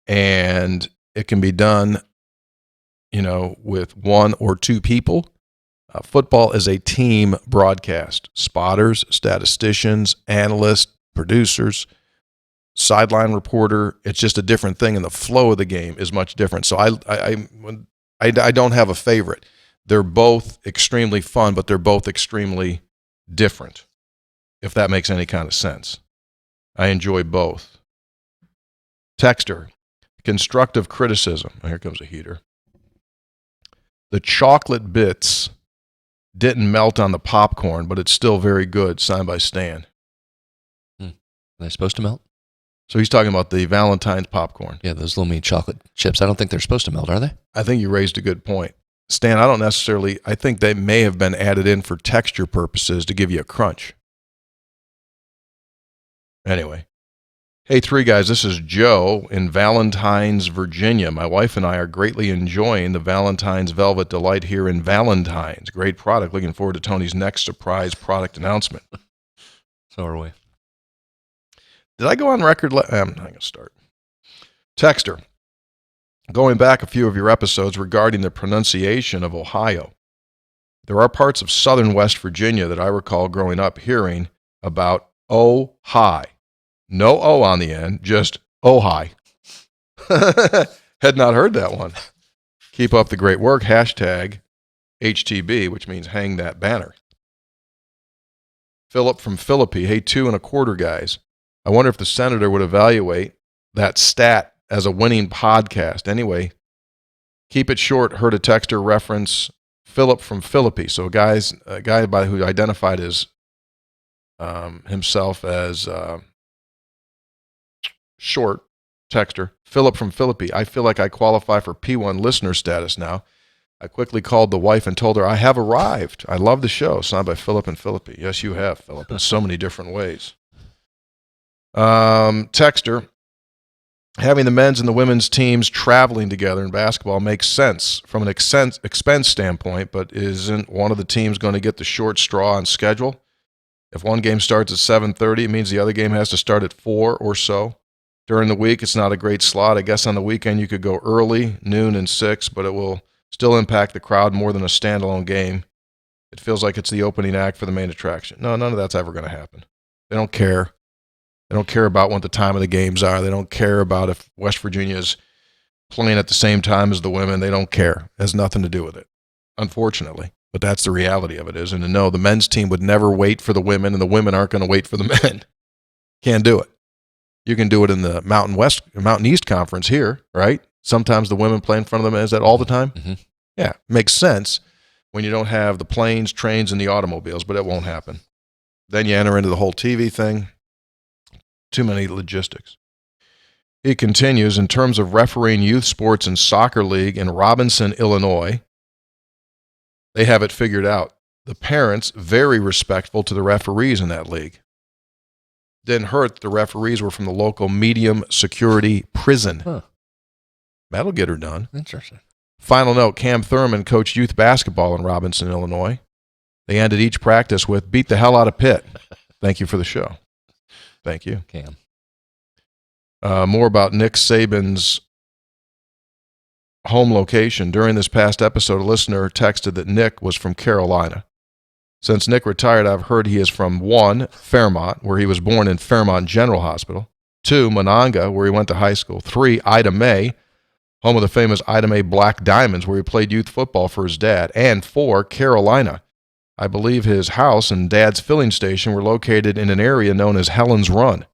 and it can be done, with one or two people. Football is a team broadcast. Spotters, statisticians, analysts, producers, sideline reporter. It's just a different thing, and the flow of the game is much different. So I don't have a favorite. They're both extremely fun, but they're both extremely different, if that makes any kind of sense. I enjoy both. Texter, constructive criticism. Here comes a heater. The chocolate bits didn't melt on the popcorn, but it's still very good. Signed by Stan. Are they supposed to melt? So he's talking about the Valentine's popcorn. Yeah, those little mini chocolate chips. I don't think they're supposed to melt, are they? I think you raised a good point. Stan, I think they may have been added in for texture purposes to give you a crunch. Anyway. Hey, three guys, this is Joe in Valentine's, Virginia. My wife and I are greatly enjoying the Valentine's Velvet Delight here in Valentine's. Great product. Looking forward to Tony's next surprise product announcement. So are we. Did I go on record? I'm not going to start. Texter, going back a few of your episodes regarding the pronunciation of Ohio. There are parts of southern West Virginia that I recall growing up hearing about oh-hi. No O on the end, just oh-hi. Had not heard that one. Keep up the great work. Hashtag HTB, which means hang that banner. Philip from Philippi. Hey, 2 1/4 guys. I wonder if the senator would evaluate that stat as a winning podcast. Anyway, keep it short. Heard a texter reference Philip from Philippi. So a guy who identified as himself as short texter, Philip from Philippi. I feel like I qualify for P1 listener status now. I quickly called the wife and told her I have arrived. I love the show. Signed by Philip and Philippi. Yes, you have, Philip, in so many different ways. Texter, having the men's and the women's teams traveling together in basketball makes sense from an expense standpoint, but isn't one of the teams going to get the short straw on schedule? If one game starts at 7:30, it means the other game has to start at 4 or so. During the week, it's not a great slot. I guess on the weekend you could go early, noon, and 6, but it will still impact the crowd more than a standalone game. It feels like it's the opening act for the main attraction. No, none of that's ever going to happen. They don't care. They don't care about what the time of the games are. They don't care about if West Virginia is playing at the same time as the women. They don't care. It has nothing to do with it, unfortunately. But that's the reality of it is. And to know the men's team would never wait for the women, and the women aren't going to wait for the men. Can't do it. You can do it in the Mountain East Conference here, right? Sometimes the women play in front of the men. Is that all the time? Mm-hmm. Yeah, makes sense when you don't have the planes, trains, and the automobiles, but it won't happen. Then you enter into the whole TV thing. Too many logistics. He continues, in terms of refereeing youth sports and soccer league in Robinson, Illinois, they have it figured out. The parents, very respectful to the referees in that league. Didn't hurt the referees were from the local medium security prison. Huh. That'll get her done. Interesting. Final note, Cam Thurman coached youth basketball in Robinson, Illinois. They ended each practice with, beat the hell out of Pitt. Thank you for the show. Thank you. Cam. More about Nick Saban's home location. During this past episode, a listener texted that Nick was from Carolina. Since Nick retired, I've heard he is from 1, Fairmont, where he was born in Fairmont General Hospital, 2, Monongah, where he went to high school, 3, Ida May, home of the famous Ida May Black Diamonds, where he played youth football for his dad, and 4, Carolina. I believe his house and dad's filling station were located in an area known as Helen's Run,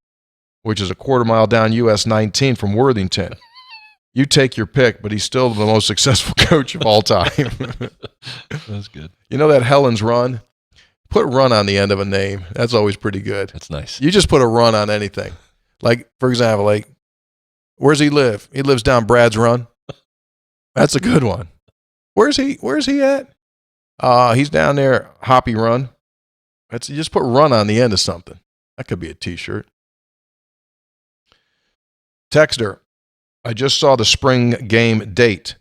which is a quarter mile down US 19 from Worthington. You take your pick, but he's still the most successful coach of all time. That's good. You know that Helen's Run? Put run on the end of a name. That's always pretty good. That's nice. You just put a run on anything. Like, for example, like, where's he live? He lives down Brad's Run. That's a good one. Where's he at? He's down there, Hoppy Run. You just put run on the end of something. That could be a T-shirt. Texter, I just saw the spring game date.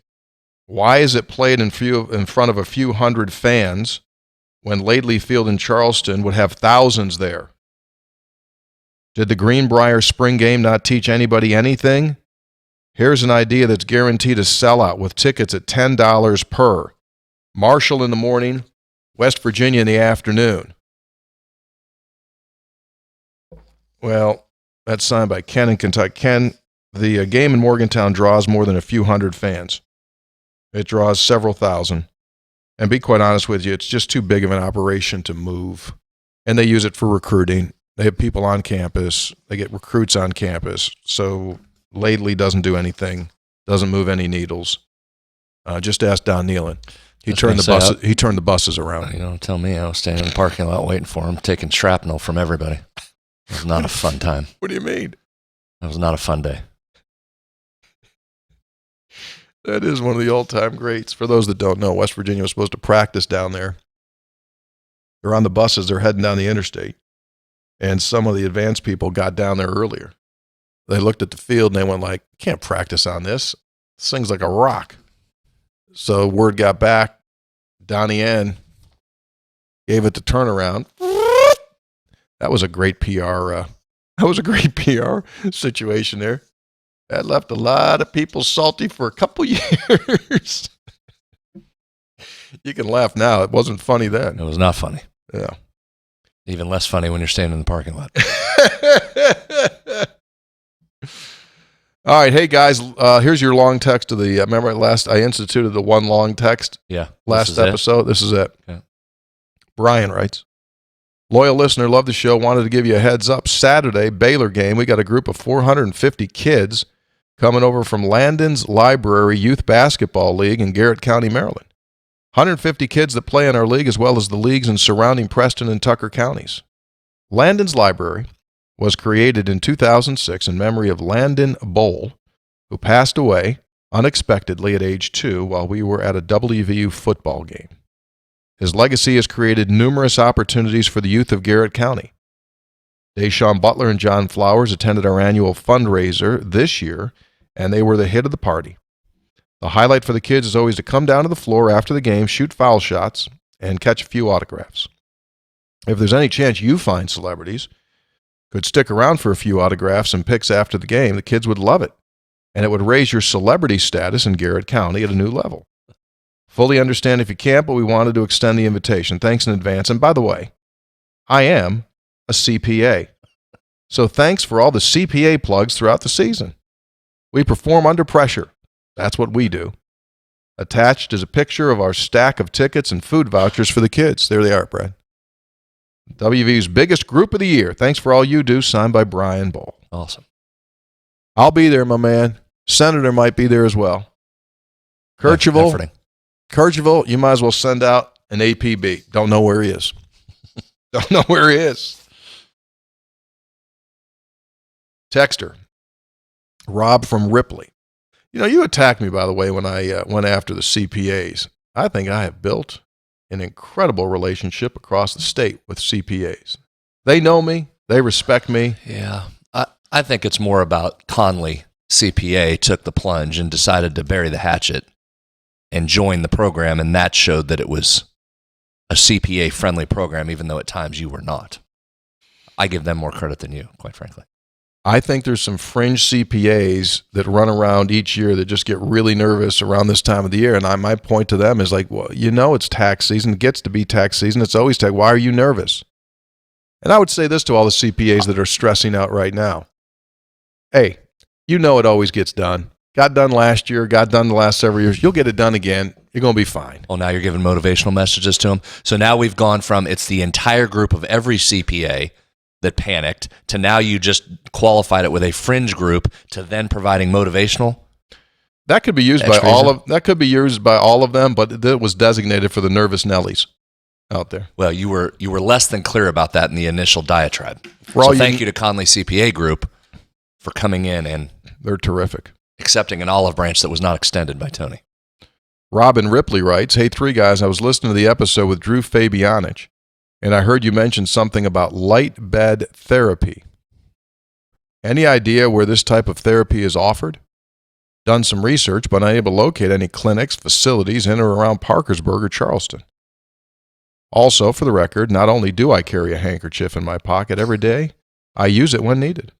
Why is it played in front of a few hundred fans when Laidley Field in Charleston would have thousands there? Did the Greenbrier spring game not teach anybody anything? Here's an idea that's guaranteed a sellout with tickets at $10 per. Marshall in the morning, West Virginia in the afternoon. Well, that's signed by Ken in Kentucky. Ken, the game in Morgantown draws more than a few hundred fans. It draws several thousand. And be quite honest with you, it's just too big of an operation to move. And they use it for recruiting. They have people on campus. They get recruits on campus. So Laidley doesn't do anything, doesn't move any needles. Just ask Don Nealon. He turned the buses around. You don't tell me. I was standing in the parking lot waiting for him, taking shrapnel from everybody. It was not a fun time. What do you mean? It was not a fun day. That is one of the all-time greats. For those that don't know, West Virginia was supposed to practice down there. They're on the buses. They're heading down the interstate. And some of the advanced people got down there earlier. They looked at the field and they went like, can't practice on this. This thing's like a rock. So word got back. Donnie N gave it the turnaround. That was a great PR. Situation there. That left a lot of people salty for a couple years. You can laugh now. It wasn't funny then. It was not funny. Yeah. Even less funny when you're standing in the parking lot. All right. Hey, guys, here's your long text of the, remember I instituted the one long text? Yeah. Last episode. This is it. Okay. Brian writes, loyal listener, love the show. Wanted to give you a heads up. Saturday, Baylor game. We got a group of 450 kids coming over from Landon's Library Youth Basketball League in Garrett County, Maryland. 150 kids that play in our league as well as the leagues in surrounding Preston and Tucker counties. Landon's Library was created in 2006 in memory of Landon Bowl, who passed away unexpectedly at age 2 while we were at a WVU football game. His legacy has created numerous opportunities for the youth of Garrett County. Deshaun Butler and John Flowers attended our annual fundraiser this year, and they were the hit of the party. The highlight for the kids is always to come down to the floor after the game, shoot foul shots, and catch a few autographs. If there's any chance you find celebrities, could stick around for a few autographs and pics after the game, the kids would love it, and it would raise your celebrity status in Garrett County at a new level. Fully understand if you can't, but we wanted to extend the invitation. Thanks in advance. And by the way, I am a CPA. So thanks for all the CPA plugs throughout the season. We perform under pressure. That's what we do. Attached is a picture of our stack of tickets and food vouchers for the kids. There they are, Brad. WVU's biggest group of the year. Thanks for all you do. Signed by Brian Ball. Awesome. I'll be there, my man. Senator might be there as well. Kercheval, you might as well send out an APB. Don't know where he is. Don't know where he is. Texter, Rob from Ripley. You know, you attacked me, by the way, when I went after the CPAs. I think I have built an incredible relationship across the state with CPAs. They know me. They respect me. Yeah. I think it's more about Conley CPA took the plunge and decided to bury the hatchet and join the program, and that showed that it was a CPA-friendly program, even though at times you were not. I give them more credit than you, quite frankly. I think there's some fringe CPAs that run around each year that just get really nervous around this time of the year. And my point to them is like, well, you know it's tax season. It gets to be tax season. It's always tax. Why are you nervous? And I would say this to all the CPAs that are stressing out right now. Hey, you know it always gets done. Got done last year, got done the last several years. You'll get it done again. You're going to be fine. Well, now you're giving motivational messages to them. So now we've gone from it's the entire group of every CPA that panicked to now you just qualified it with a fringe group to then providing motivational. That could be used by all of them, but it was designated for the nervous Nellies out there. Well, you were less than clear about that in the initial diatribe. So thank you to Conley CPA Group for coming in and they're terrific. Accepting an olive branch that was not extended by Tony. Robin Ripley writes, hey, 3 guys, I was listening to the episode with Drew Fabianich, and I heard you mention something about light bed therapy. Any idea where this type of therapy is offered? Done some research, but unable to locate any clinics, facilities in or around Parkersburg or Charleston. Also, for the record, not only do I carry a handkerchief in my pocket every day, I use it when needed.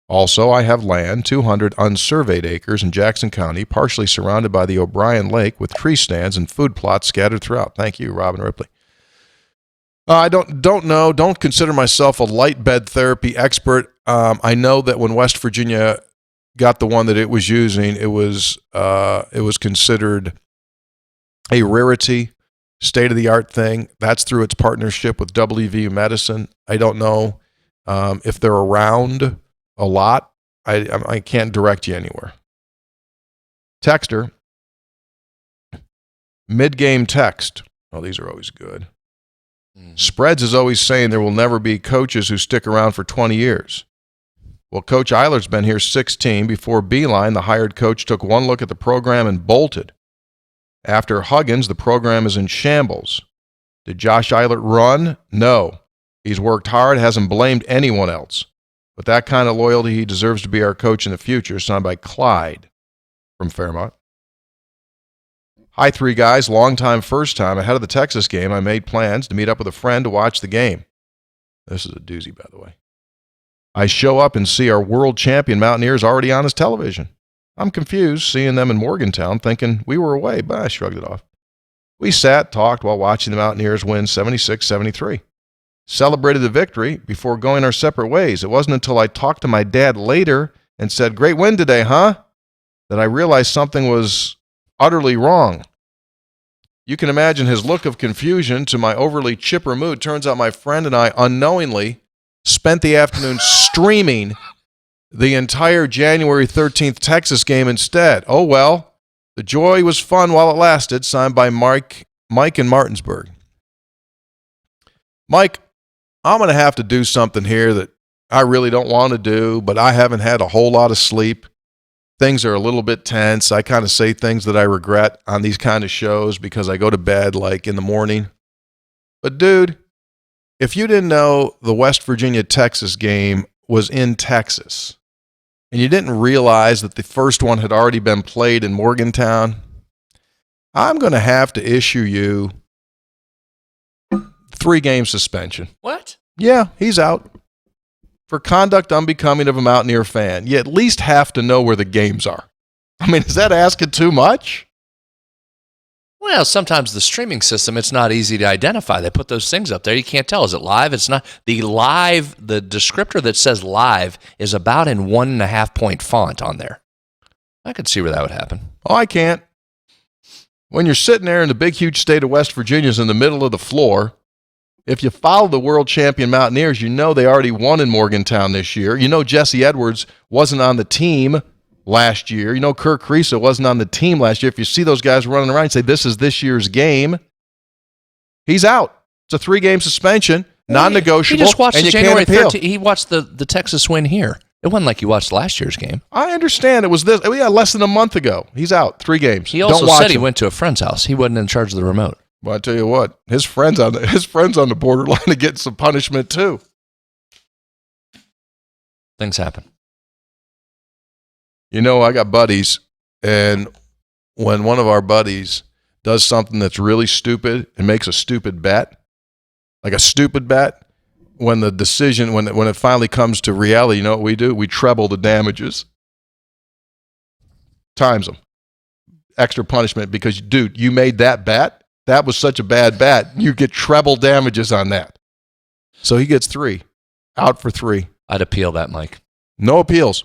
Also, I have land, 200 unsurveyed acres in Jackson County, partially surrounded by the O'Brien Lake with tree stands and food plots scattered throughout. Thank you, Robin Ripley. I don't know. Don't consider myself a light bed therapy expert. I know that when West Virginia got the one that it was using, it was considered a rarity, state-of-the-art thing. That's through its partnership with WVU Medicine. I don't know if they're around a lot. I can't direct you anywhere. Texter, mid-game text. Oh, these are always good. Spreads is always saying there will never be coaches who stick around for 20 years. Well, Coach Eilert's been here 16. Before Beeline, the hired coach took one look at the program and bolted. After Huggins, the program is in shambles. Did Josh Eilert run? No. He's worked hard, hasn't blamed anyone else. With that kind of loyalty, he deserves to be our coach in the future. Signed by Clyde from Fairmont. Hi, three guys. Long time, first time. Ahead of the Texas game, I made plans to meet up with a friend to watch the game. This is a doozy, by the way. I show up and see our world champion Mountaineers already on his television. I'm confused seeing them in Morgantown, thinking we were away, but I shrugged it off. We sat, talked while watching the Mountaineers win 76-73. Celebrated the victory before going our separate ways. It wasn't until I talked to my dad later and said, "Great win today, huh?" that I realized something was utterly wrong. You can imagine his look of confusion to my overly chipper mood. Turns out my friend and I unknowingly spent the afternoon streaming the entire January 13th Texas game instead. Oh, well, the joy was fun while it lasted. Signed by Mike in Martinsburg. Mike, I'm going to have to do something here that I really don't want to do, but I haven't had a whole lot of sleep. Things are a little bit tense. I kind of say things that I regret on these kind of shows because I go to bed like in the morning. But dude, if you didn't know the West Virginia-Texas game was in Texas and you didn't realize that the first one had already been played in Morgantown, I'm going to have to issue you 3-game suspension. What? Yeah, he's out. For conduct unbecoming of a Mountaineer fan. You at least have to know where the games are. I mean, is that asking too much? Well, sometimes the streaming system, it's not easy to identify. They put those things up there. You can't tell. Is it live? It's not. The descriptor that says live is about in 1.5-point font on there. I could see where that would happen. Oh, I can't. When you're sitting there in the big, huge state of West Virginia is in the middle of the floor, if you follow the world champion Mountaineers, you know they already won in Morgantown this year. You know Jesse Edwards wasn't on the team last year. You know Kirk Creaser wasn't on the team last year. If you see those guys running around and say, this is this year's game, he's out. It's a 3-game suspension, non-negotiable, He just watched and the you January can't appeal. 13th. He watched the Texas win here. It wasn't like you watched last year's game. I understand. It was this. Yeah, less than a month ago. He's out. 3 games. He also Don't watch said he him. went to a friend's house. He wasn't in charge of the remote. Well, I tell you what, his friends on the borderline of getting some punishment too. Things happen. You know, I got buddies, and when one of our buddies does something that's really stupid and makes a stupid bet, like a stupid bet, when the decision, when it finally comes to reality, you know what we do? We treble the damages. Times them. Extra punishment because, dude, you made that bet. That was such a bad bet. You get treble damages on that. So he gets 3. Out for 3. I'd appeal that, Mike. No appeals.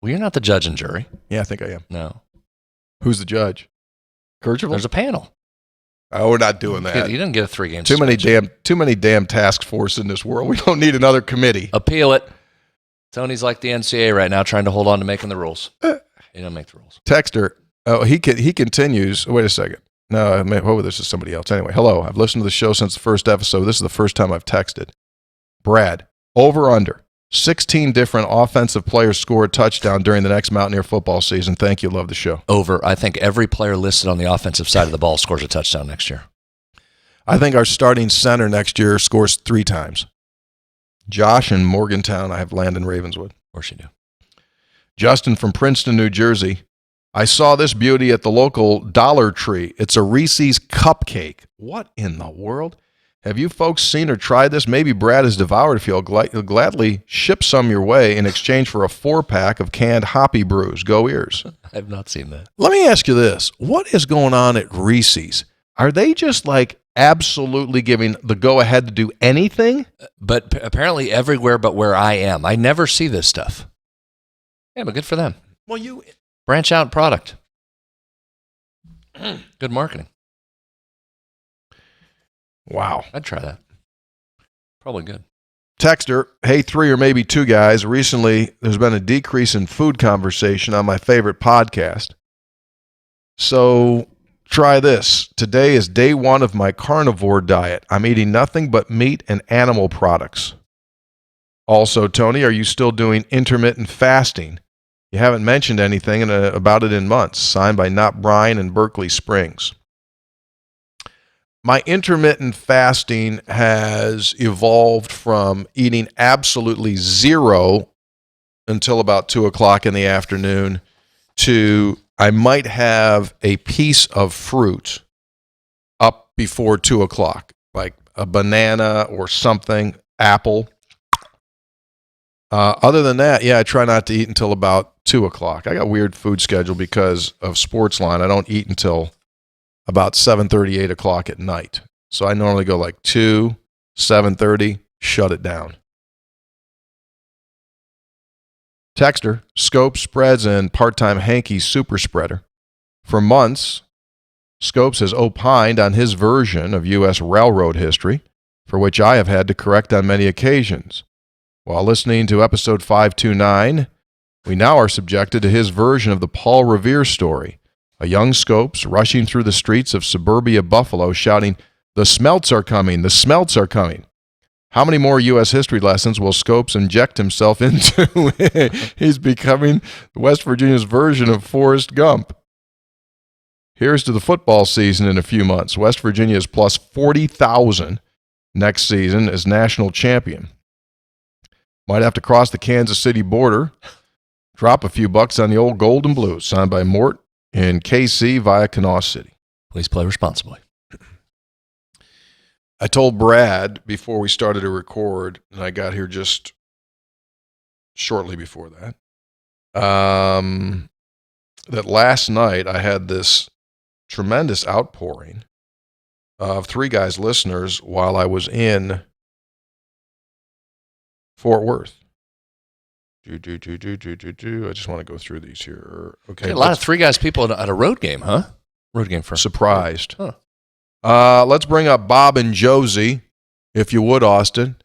Well, you're not the judge and jury. Yeah, I think I am. No. Who's the judge? Kercheval? There's a panel. Oh, we're not doing that. You didn't get a 3-game Too suspension. many damn task force in this world. We don't need another committee. Appeal it. Tony's like the NCAA right now, trying to hold on to making the rules. He don't make the rules. Texter. Oh, he continues. Wait a second. No, this is somebody else. Anyway, hello. I've listened to the show since the first episode. This is the first time I've texted. Brad, over under. 16 different offensive players score a touchdown during the next Mountaineer football season. Thank you. Love the show. Over. I think every player listed on the offensive side of the ball scores a touchdown next year. I think our starting center next year scores 3 times. Josh in Morgantown. I have Landon Ravenswood. Of course you do. Justin from Princeton, New Jersey. I saw this beauty at the local Dollar Tree. It's a Reese's cupcake. What in the world? Have you folks seen or tried this? Maybe Brad has devoured if he'll gladly ship some your way in exchange for a 4-pack of canned Hoppy Brews. Go Ears. I have not seen that. Let me ask you this. What is going on at Reese's? Are they just like absolutely giving the go-ahead to do anything? But apparently everywhere but where I am. I never see this stuff. Yeah, but good for them. Well, you... Branch out product. Good marketing. Wow. I'd try that. Probably good. Texter, hey, 3 or maybe 2 guys. Recently, there's been a decrease in food conversation on my favorite podcast. So try this. Today is day 1 of my carnivore diet. I'm eating nothing but meat and animal products. Also, Tony, are you still doing intermittent fasting? You haven't mentioned anything about it in months. Signed by Not Brian in Berkeley Springs. My intermittent fasting has evolved from eating absolutely zero until about 2 o'clock in the afternoon to I might have a piece of fruit up before 2 o'clock, like a banana or something, apple. Other than that, I try not to eat until about 2 o'clock. I got a weird food schedule because of Sportsline. I don't eat until about 7:30, 8 o'clock at night. So I normally go like 2, 7:30, shut it down. Texter, Scopes, Spreads, and part-time Hanky super spreader. For months, Scopes has opined on his version of U.S. railroad history, for which I have had to correct on many occasions. While listening to episode 529, we now are subjected to his version of the Paul Revere story, a young Scopes rushing through the streets of suburbia Buffalo shouting, "The smelts are coming, the smelts are coming." How many more U.S. history lessons will Scopes inject himself into? He's becoming West Virginia's version of Forrest Gump. Here's to the football season in a few months. West Virginia is plus 40,000 next season as national champion. Might have to cross the Kansas City border, drop a few bucks on the old gold and blue, signed by Mort in KC via Kanawha City. Please play responsibly. I told Brad before we started to record, and I got here just shortly before that, that last night I had this tremendous outpouring of 3 Guys listeners while I was in Fort Worth. I just want to go through these here. Okay, a lot of 3 Guys people at a road game, huh? Road game for surprised. Huh. Let's bring up Bob and Josie, if you would, Austin.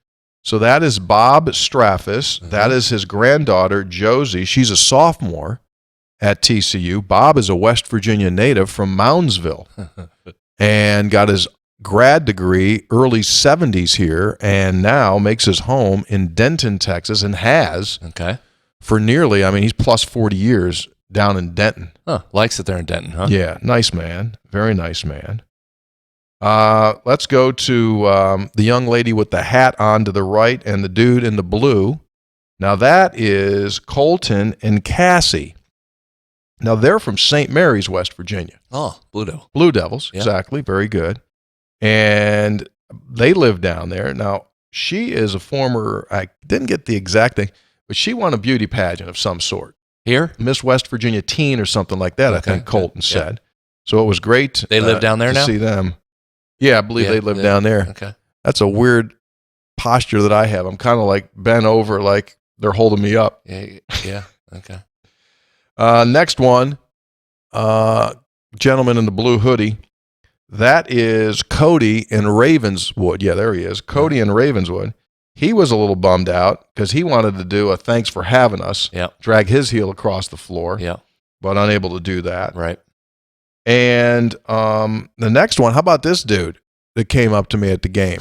So that is Bob Straffus. Mm-hmm. That is his granddaughter, Josie. She's a sophomore at TCU. Bob is a West Virginia native from Moundsville and got his grad degree early 70s here and now makes his home in Denton, Texas, and has for nearly, he's plus 40 years down in Denton. Huh, likes it there in Denton, huh? Yeah, nice man. Very nice man. Let's go to the young lady with the hat on to the right and the dude in the blue. Now that is Colton and Cassie. Now they're from St. Mary's, West Virginia. Oh, Blue Devils. Blue Devils, yeah. Exactly. Very good. And they live down there. Now, she is a former, I didn't get the exact thing, but she won a beauty pageant of some sort. Here? Miss West Virginia Teen or something like that, okay. I think Colton said. So it was great. They live down there to now? See them. Yeah, I believe they live down there. Okay. That's a weird posture that I have. I'm kind of like bent over like they're holding me up. Yeah. Okay. Next one, gentleman in the blue hoodie. That is Cody in Ravenswood. Yeah, there he is. Cody in Ravenswood. He was a little bummed out because he wanted to do a thanks for having us, drag his heel across the floor, but unable to do that. Right. And the next one, how about this dude that came up to me at the game?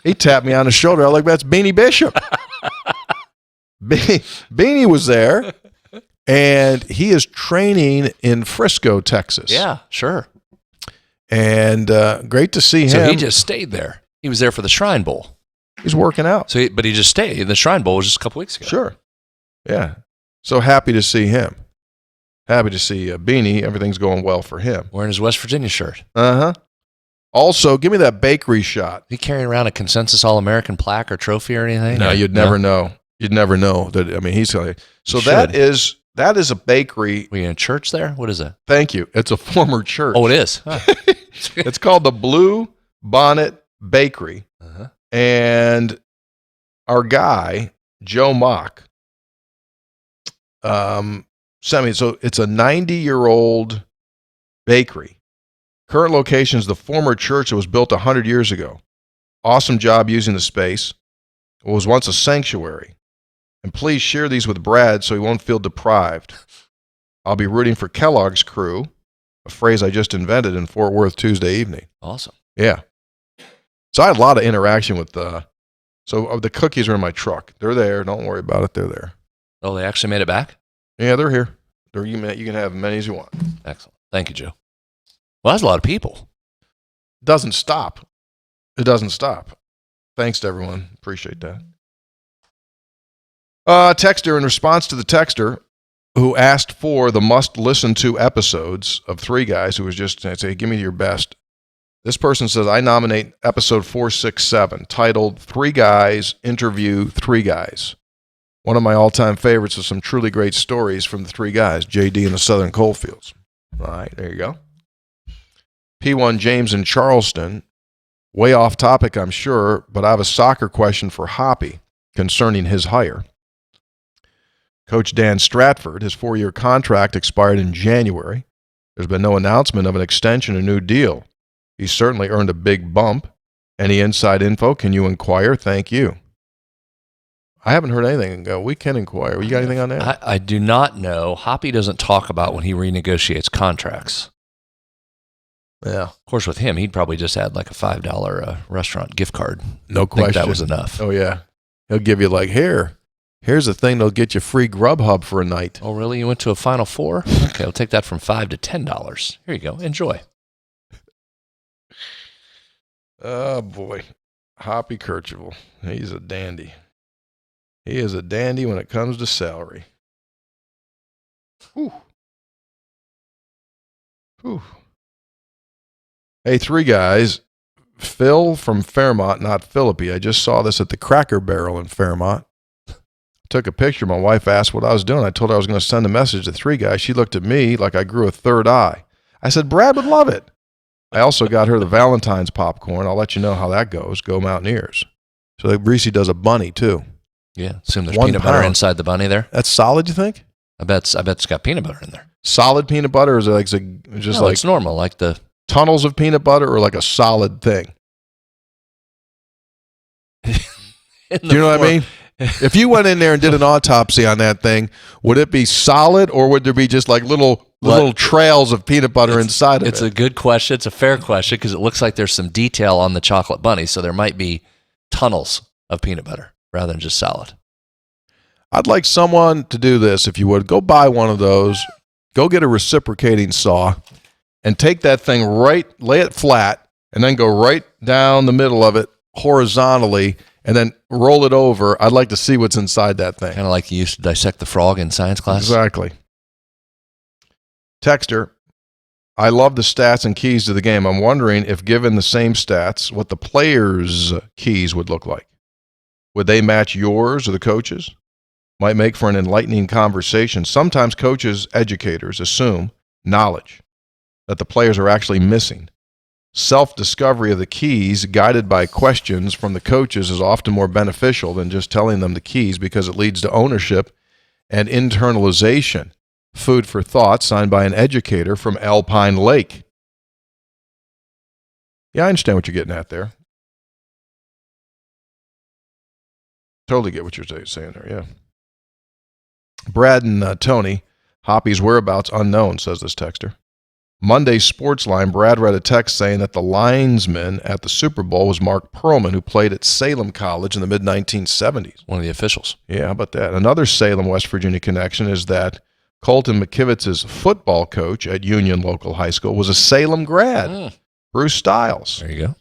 He tapped me on the shoulder. I'm like, that's Beanie Bishop. Beanie was there, and he is training in Frisco, Texas. Yeah, sure. And great to see him. So he just stayed there. He was there for the Shrine Bowl. He's working out. But he just stayed. The Shrine Bowl was just a couple weeks ago. Sure. Yeah. So happy to see him. Happy to see Beanie. Everything's going well for him. Wearing his West Virginia shirt. Uh-huh. Also, give me that bakery shot. He carrying around a consensus All-American plaque or trophy or anything? No, you'd never know. You'd never know that. I mean, he's going to. So You that should. is a bakery. Were you in a church there? What is that? Thank you. It's a former church. Oh, it is. Huh. It's called the Blue Bonnet Bakery. Uh-huh. And our guy, Joe Mock, sent me. So it's a 90-year-old bakery. Current location is the former church that was built 100 years ago. Awesome job using the space. It was once a sanctuary. And please share these with Brad so he won't feel deprived. I'll be rooting for Kellogg's crew, a phrase I just invented in Fort Worth Tuesday evening. Awesome. Yeah. So I had a lot of interaction with so the cookies are in my truck. They're there. Don't worry about it. They're there. Oh, they actually made it back? Yeah, they're here. You can have as many as you want. Excellent. Thank you, Joe. Well, that's a lot of people. It doesn't stop. It doesn't stop. Thanks to everyone. Appreciate that. Texter, in response to the texter who asked for the must-listen-to episodes of Three Guys, who was just say, give me your best. This person says, I nominate episode 467, titled Three Guys Interview Three Guys. One of my all-time favorites with some truly great stories from the Three Guys, JD and the Southern Coalfields. All right, there you go. P1 James in Charleston. Way off topic, I'm sure, but I have a soccer question for Hoppy concerning his hire. Coach Dan Stratford, his 4-year contract expired in January. There's been no announcement of an extension or new deal. He certainly earned a big bump. Any inside info, can you inquire? Thank you. I haven't heard anything. We can inquire. You got anything on that? I do not know. Hoppy doesn't talk about when he renegotiates contracts. Yeah. Of course, with him, he'd probably just add like a $5 restaurant gift card. No I think question. that was enough. Oh, yeah. He'll give you like, here's a thing that'll get you free Grubhub for a night. Oh, really? You went to a Final Four? Okay, we'll take that from $5 to $10. Here you go. Enjoy. Oh, boy. Hoppy Kercheval. He's a dandy. He is a dandy when it comes to salary. Whew. Whew. Hey, Three Guys. Phil from Fairmont, not Philippi. I just saw this at the Cracker Barrel in Fairmont. Took a picture. My wife asked what I was doing. I told her I was going to send a message to Three Guys. She looked at me like I grew a third eye. I said, Brad would love it. I also got her the Valentine's popcorn. I'll let you know how that goes. Go Mountaineers. So Reese does a bunny, too. Yeah, assume there's 1 peanut butter pound. inside the bunny there. That's solid, you think? I bet it's got peanut butter in there. Solid peanut butter, or is it like just No, like it's normal, like the tunnels of peanut butter, or like a solid thing? Do you know what I mean? If you went in there and did an autopsy on that thing, would it be solid, or would there be just like little trails of peanut butter inside of it? It's a good question. It's a fair question because it looks like there's some detail on the chocolate bunny, so there might be tunnels of peanut butter rather than just solid. I'd like someone to do this, if you would. Go buy one of those. Go get a reciprocating saw and take that thing lay it flat, and then go right down the middle of it horizontally, and then roll it over. I'd like to see what's inside that thing. Kind of like you used to dissect the frog in science class. Exactly. Texter, I love the stats and keys to the game. I'm wondering if given the same stats, what the players' keys would look like. Would they match yours or the coaches? Might make for an enlightening conversation. Sometimes coaches, educators assume knowledge that the players are actually missing. Self-discovery of the keys guided by questions from the coaches is often more beneficial than just telling them the keys because it leads to ownership and internalization. Food for thought, signed by an educator from Alpine Lake. Yeah, I understand what you're getting at there. Totally get what you're saying there, yeah. Brad and Tony, Hoppy's whereabouts unknown, says this texter. Monday's sports line, Brad read a text saying that the linesman at the Super Bowl was Mark Perlman, who played at Salem College in the mid-1970s. One of the officials. Yeah, how about that? Another Salem, West Virginia connection is that Colton McKivitz's football coach at Union Local High School was a Salem grad, Bruce Stiles. There you go.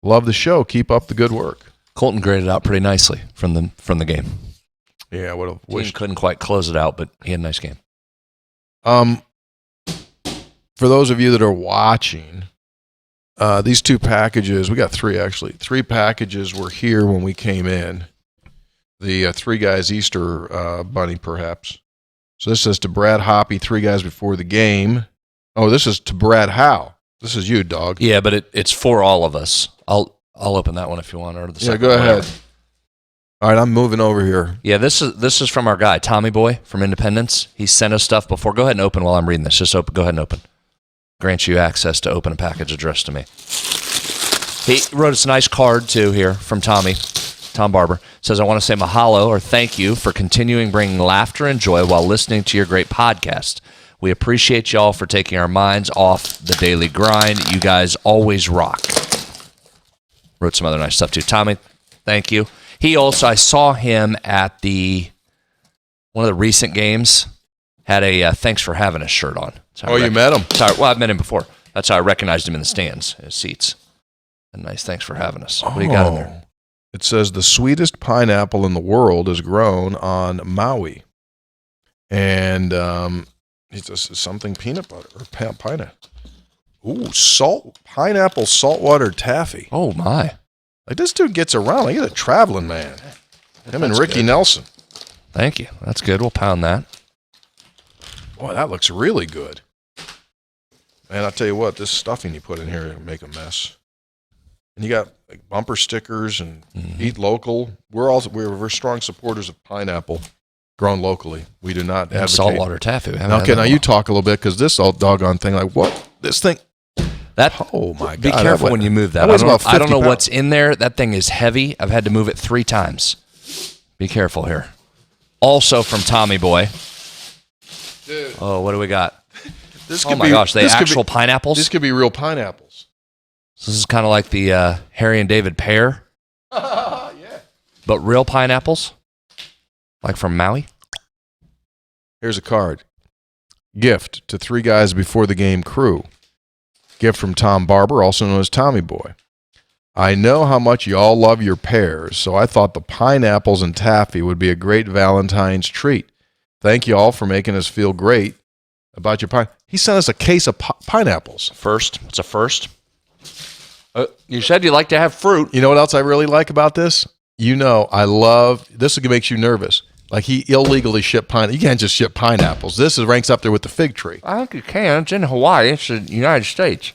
Love the show. Keep up the good work. Colton graded out pretty nicely from the game. Yeah, I would have Team wished. couldn't quite close it out, but he had a nice game. For those of you that are watching, these two packages, we got three actually. 3 packages were here when we came in. The Three Guys Easter bunny, perhaps. So this says to Brad Hoppy, 3 guys before the game. Oh, this is to Brad Howe. This is you, dog. Yeah, but it's for all of us. I'll open that one if you want, or the second. Yeah, go one, ahead. whatever. All right, I'm moving over here. Yeah, this is from our guy Tommy Boy from Independence. He sent us stuff before. Go ahead and open while I'm reading this. Just open. Go ahead and open. Grants you access to open a package addressed to me. He wrote us a nice card too here from Tom Barber. Says, I want to say mahalo or thank you for continuing bringing laughter and joy while listening to your great podcast. We appreciate y'all for taking our minds off the daily grind. You guys always rock. Wrote some other nice stuff too. Tommy, thank you. He also, I saw him at one of the recent games, had a thanks for having us shirt on. Oh, you met him? Sorry, well, I've met him before. That's how I recognized him in the stands, his seats. A nice thanks for having us. What do you got in there? It says the sweetest pineapple in the world is grown on Maui. And it's just something peanut butter or pineapple. Ooh, pineapple saltwater taffy. Oh, my. Like, this dude gets around. Like, he's a traveling man. Him and Ricky Nelson. Thank you. That's good. We'll pound that. Boy, that looks really good. Man, I'll tell you what, this stuffing you put in here will make a mess. And you got like bumper stickers and eat local. We're strong supporters of pineapple grown locally. We do not advocate saltwater taffy. Okay, now you talk a little bit because this old doggone thing, like what? This thing. Oh my God! Be careful when you move that. I don't know what's in there. That thing is heavy. I've had to move it 3 times. Be careful here. Also from Tommy Boy. Dude. Oh, what do we got? Oh my gosh, they actual pineapples? This could be real pineapples. So this is kind of like the Harry and David pear. Yeah. But real pineapples? Like from Maui? Here's a card. Gift to 3 guys before the game crew. Gift from Tom Barber, also known as Tommy Boy. I know how much y'all love your pears, so I thought the pineapples and taffy would be a great Valentine's treat. Thank y'all for making us feel great about your pine. He sent us a case of pineapples. First. It's a first. You said you like to have fruit. You know what else I really like about this? You know, I love, this makes you nervous. Like he illegally shipped pineapples. You can't just ship pineapples. This ranks up there with the fig tree. I think you can. It's in Hawaii. It's the United States.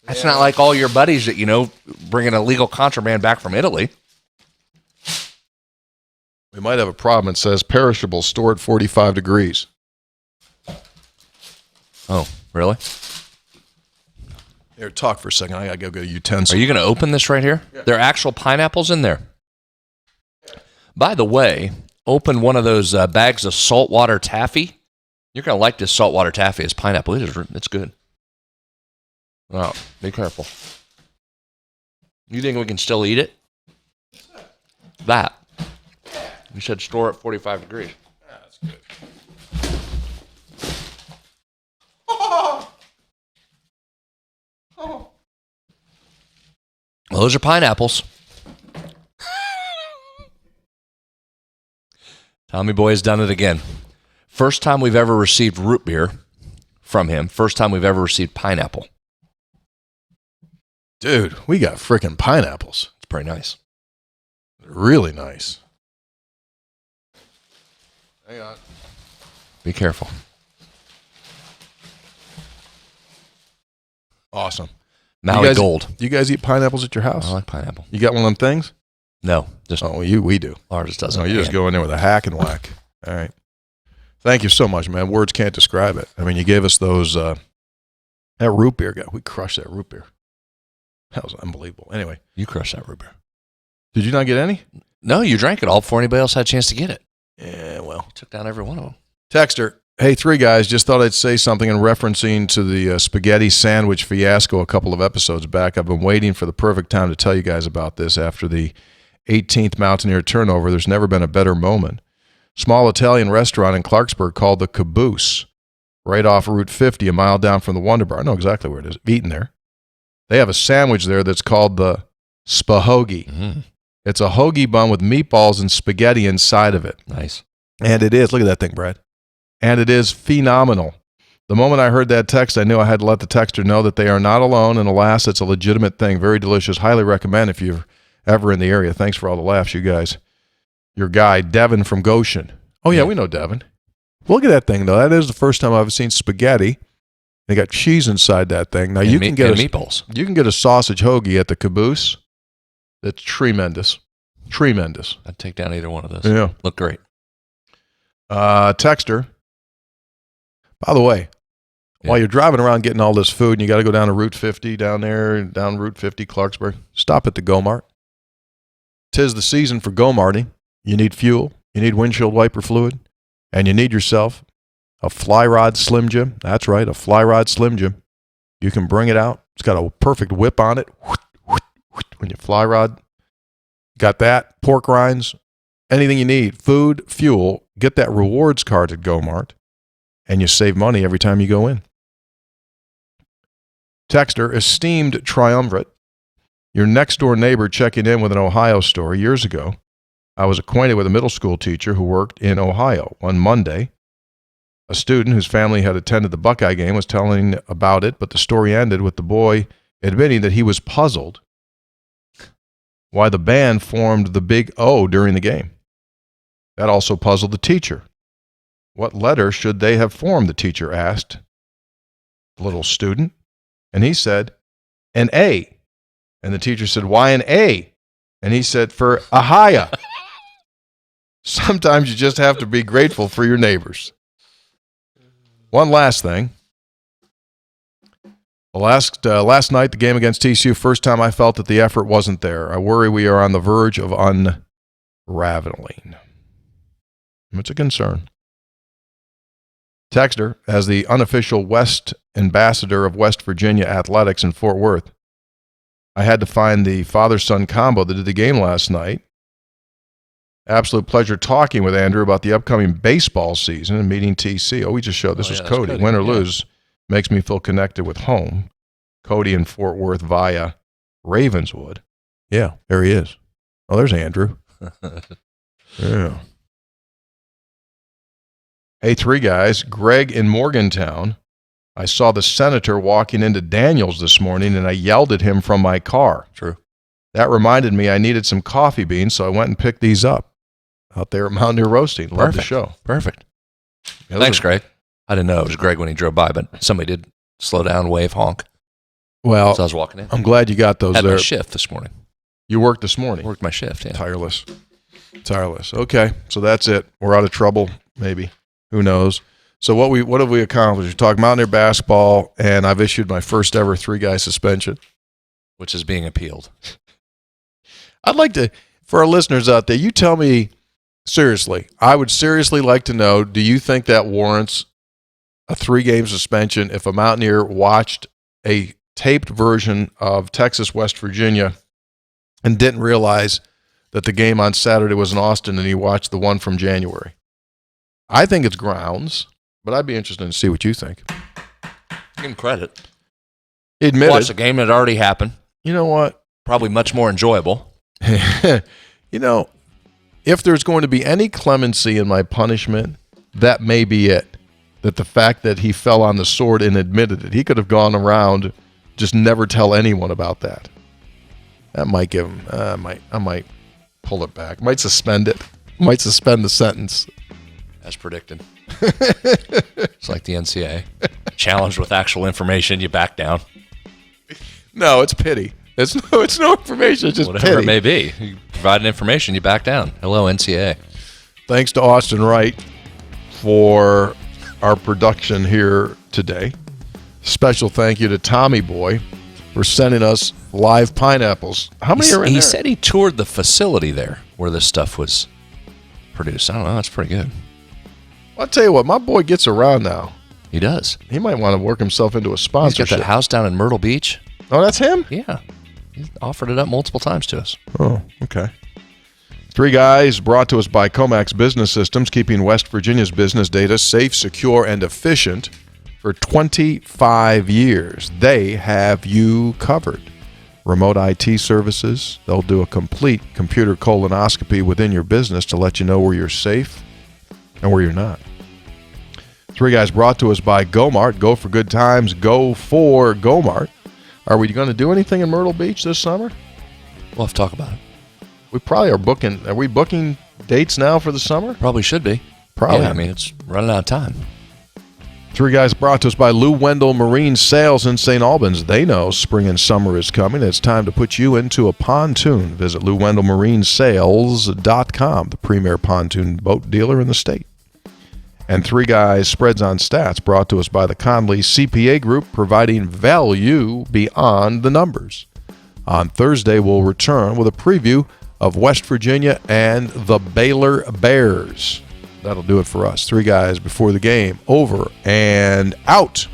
It's not like all your buddies that, bring an illegal contraband back from Italy. We might have a problem. It says perishable, stored at 45 degrees. Oh, really? Here, talk for a second. I got to go get a utensil. Are you going to open this right here? Yeah. There are actual pineapples in there. By the way, open one of those bags of saltwater taffy. You're going to like this saltwater taffy as pineapple. It's good. Oh, be careful. You think we can still eat it? That. You said store at 45 degrees. Yeah, that's good. Oh. Well, those are pineapples. Tommy Boy has done it again. First time we've ever received root beer from him. First time we've ever received pineapple. Dude, we got freaking pineapples. It's pretty nice. Really nice. Hang on. Be careful. Awesome. Maui Gold. Do you guys eat pineapples at your house? I like pineapple. You got one of them things? No. Just we do. Ours doesn't. No, you just go in there with a hack and whack. All right. Thank you so much, man. Words can't describe it. I mean, you gave us those, that root beer guy. We crushed that root beer. That was unbelievable. Anyway. You crushed that root beer. Did you not get any? No, you drank it all before anybody else had a chance to get it. Yeah, well. You took down every one of them. Texter, hey, 3 guys, just thought I'd say something in referencing to the spaghetti sandwich fiasco a couple of episodes back. I've been waiting for the perfect time to tell you guys about this after the 18th Mountaineer turnover. There's never been a better moment. Small Italian restaurant in Clarksburg called the Caboose, right off Route 50, a mile down from the Wonder Bar. I know exactly where it is. I've eaten there. They have a sandwich there that's called the Spahogi. Mm-hmm. It's a hoagie bun with meatballs and spaghetti inside of it. Nice. And it is. Look at that thing, Brad. And it is phenomenal. The moment I heard that text, I knew I had to let the texter know that they are not alone. And alas, it's a legitimate thing. Very delicious. Highly recommend if you're ever in the area. Thanks for all the laughs, you guys. Your guy, Devin from Goshen. Oh, yeah, we know Devin. Look at that thing, though. That is the first time I've seen spaghetti. They got cheese inside that thing. Now, you can get meatballs. You can get a sausage hoagie at the Caboose. That's tremendous. Tremendous. I'd take down either one of those. Yeah. Look great. Texter. By the way, while you're driving around getting all this food and you got to go down to Route 50 down there, down Route 50, Clarksburg, stop at the Go-Mart. 'Tis the season for Go-Marting. You need fuel, you need windshield wiper fluid, and you need yourself a fly rod Slim Jim. That's right, a fly rod Slim Jim. You can bring it out. It's got a perfect whip on it. When you fly rod, got that, pork rinds, anything you need, food, fuel, get that rewards card at Go-Mart, and you save money every time you go in. Texter, esteemed triumvirate, your next-door neighbor checking in with an Ohio story. Years ago, I was acquainted with a middle school teacher who worked in Ohio. One Monday, a student whose family had attended the Buckeye game was telling about it, but the story ended with the boy admitting that he was puzzled why the band formed the big O during the game. That also puzzled the teacher. What letter should they have formed, the teacher asked the little student. And he said, an A. And the teacher said, why an A? And he said, for Ahia. Sometimes you just have to be grateful for your neighbors. One last thing. Last night, the game against TCU, first time I felt that the effort wasn't there. I worry we are on the verge of unraveling. It's a concern. Texter, as the unofficial West ambassador of West Virginia athletics in Fort Worth, I had to find the father-son combo that did the game last night. Absolute pleasure talking with Andrew about the upcoming baseball season and meeting TC. Oh, we just showed this was Cody. Win or lose makes me feel connected with home. Cody in Fort Worth via Ravenswood. Yeah, there he is. Oh, there's Andrew. Yeah. Hey, three guys. Greg in Morgantown. I saw the senator walking into Daniels this morning, and I yelled at him from my car. True. That reminded me I needed some coffee beans, so I went and picked these up out there at Mountaineer Roasting. Love the show. Perfect. Thanks, Greg. I didn't know it was Greg when he drove by, but somebody did slow down, wave, honk. Well, so I was walking in. I'm glad you got those Had there. my shift this morning. You worked this morning? Worked my shift, yeah. Tireless. Okay, so that's it. We're out of trouble, maybe. Who knows? So what have we accomplished? We talked Mountaineer basketball, and I've issued my first ever 3-guy suspension. Which is being appealed. I'd like to, for our listeners out there, you tell me, seriously, I would seriously like to know, do you think that warrants a 3-game suspension if a Mountaineer watched a taped version of Texas-West Virginia and didn't realize that the game on Saturday was in Austin and he watched the one from January? I think it's grounds, but I'd be interested to see what you think. Give him credit. Admit Watch a game that already happened. You know what? Probably much more enjoyable. You know, if there's going to be any clemency in my punishment, that may be it. That the fact that he fell on the sword and admitted it. He could have gone around, just never tell anyone about that. That might give him, I might pull it back. Might suspend it. Might suspend the sentence. As predicted. It's like the NCAA. Challenged with actual information, you back down. No, it's pity. It's no information, it's just whatever pity. It may be. You provide information, you back down. Hello, NCAA. Thanks to Austin Wright for our production here today. Special thank you to Tommy Boy for sending us live pineapples. How many are in there? He said he toured the facility there where this stuff was produced. I don't know. That's pretty good. I'll tell you what, my boy gets around now. He does. He might want to work himself into a He's sponsorship. got that house down in Myrtle Beach. Oh, that's him? Yeah. He's offered it up multiple times to us. Oh, okay. 3 guys brought to us by Comax Business Systems, keeping West Virginia's business data safe, secure, and efficient for 25 years. They have you covered. remote IT services. They'll do a complete computer colonoscopy within your business to let you know where you're safe and where you're not. 3 Guys brought to us by GoMart. Go for good times. Go for GoMart. Are we going to do anything in Myrtle Beach this summer? We'll have to talk about it. We probably are booking. Are we booking dates now for the summer? Probably should be. Probably. Yeah, I mean, it's running out of time. 3 Guys brought to us by Lou Wendell Marine Sales in St. Albans. They know spring and summer is coming. It's time to put you into a pontoon. Visit LouWendellMarineSales.com, the premier pontoon boat dealer in the state. And 3 Guys Spreads on Stats brought to us by the Conley CPA Group, providing value beyond the numbers. On Thursday, we'll return with a preview of West Virginia and the Baylor Bears. That'll do it for us. 3 Guys before the game. Over and out.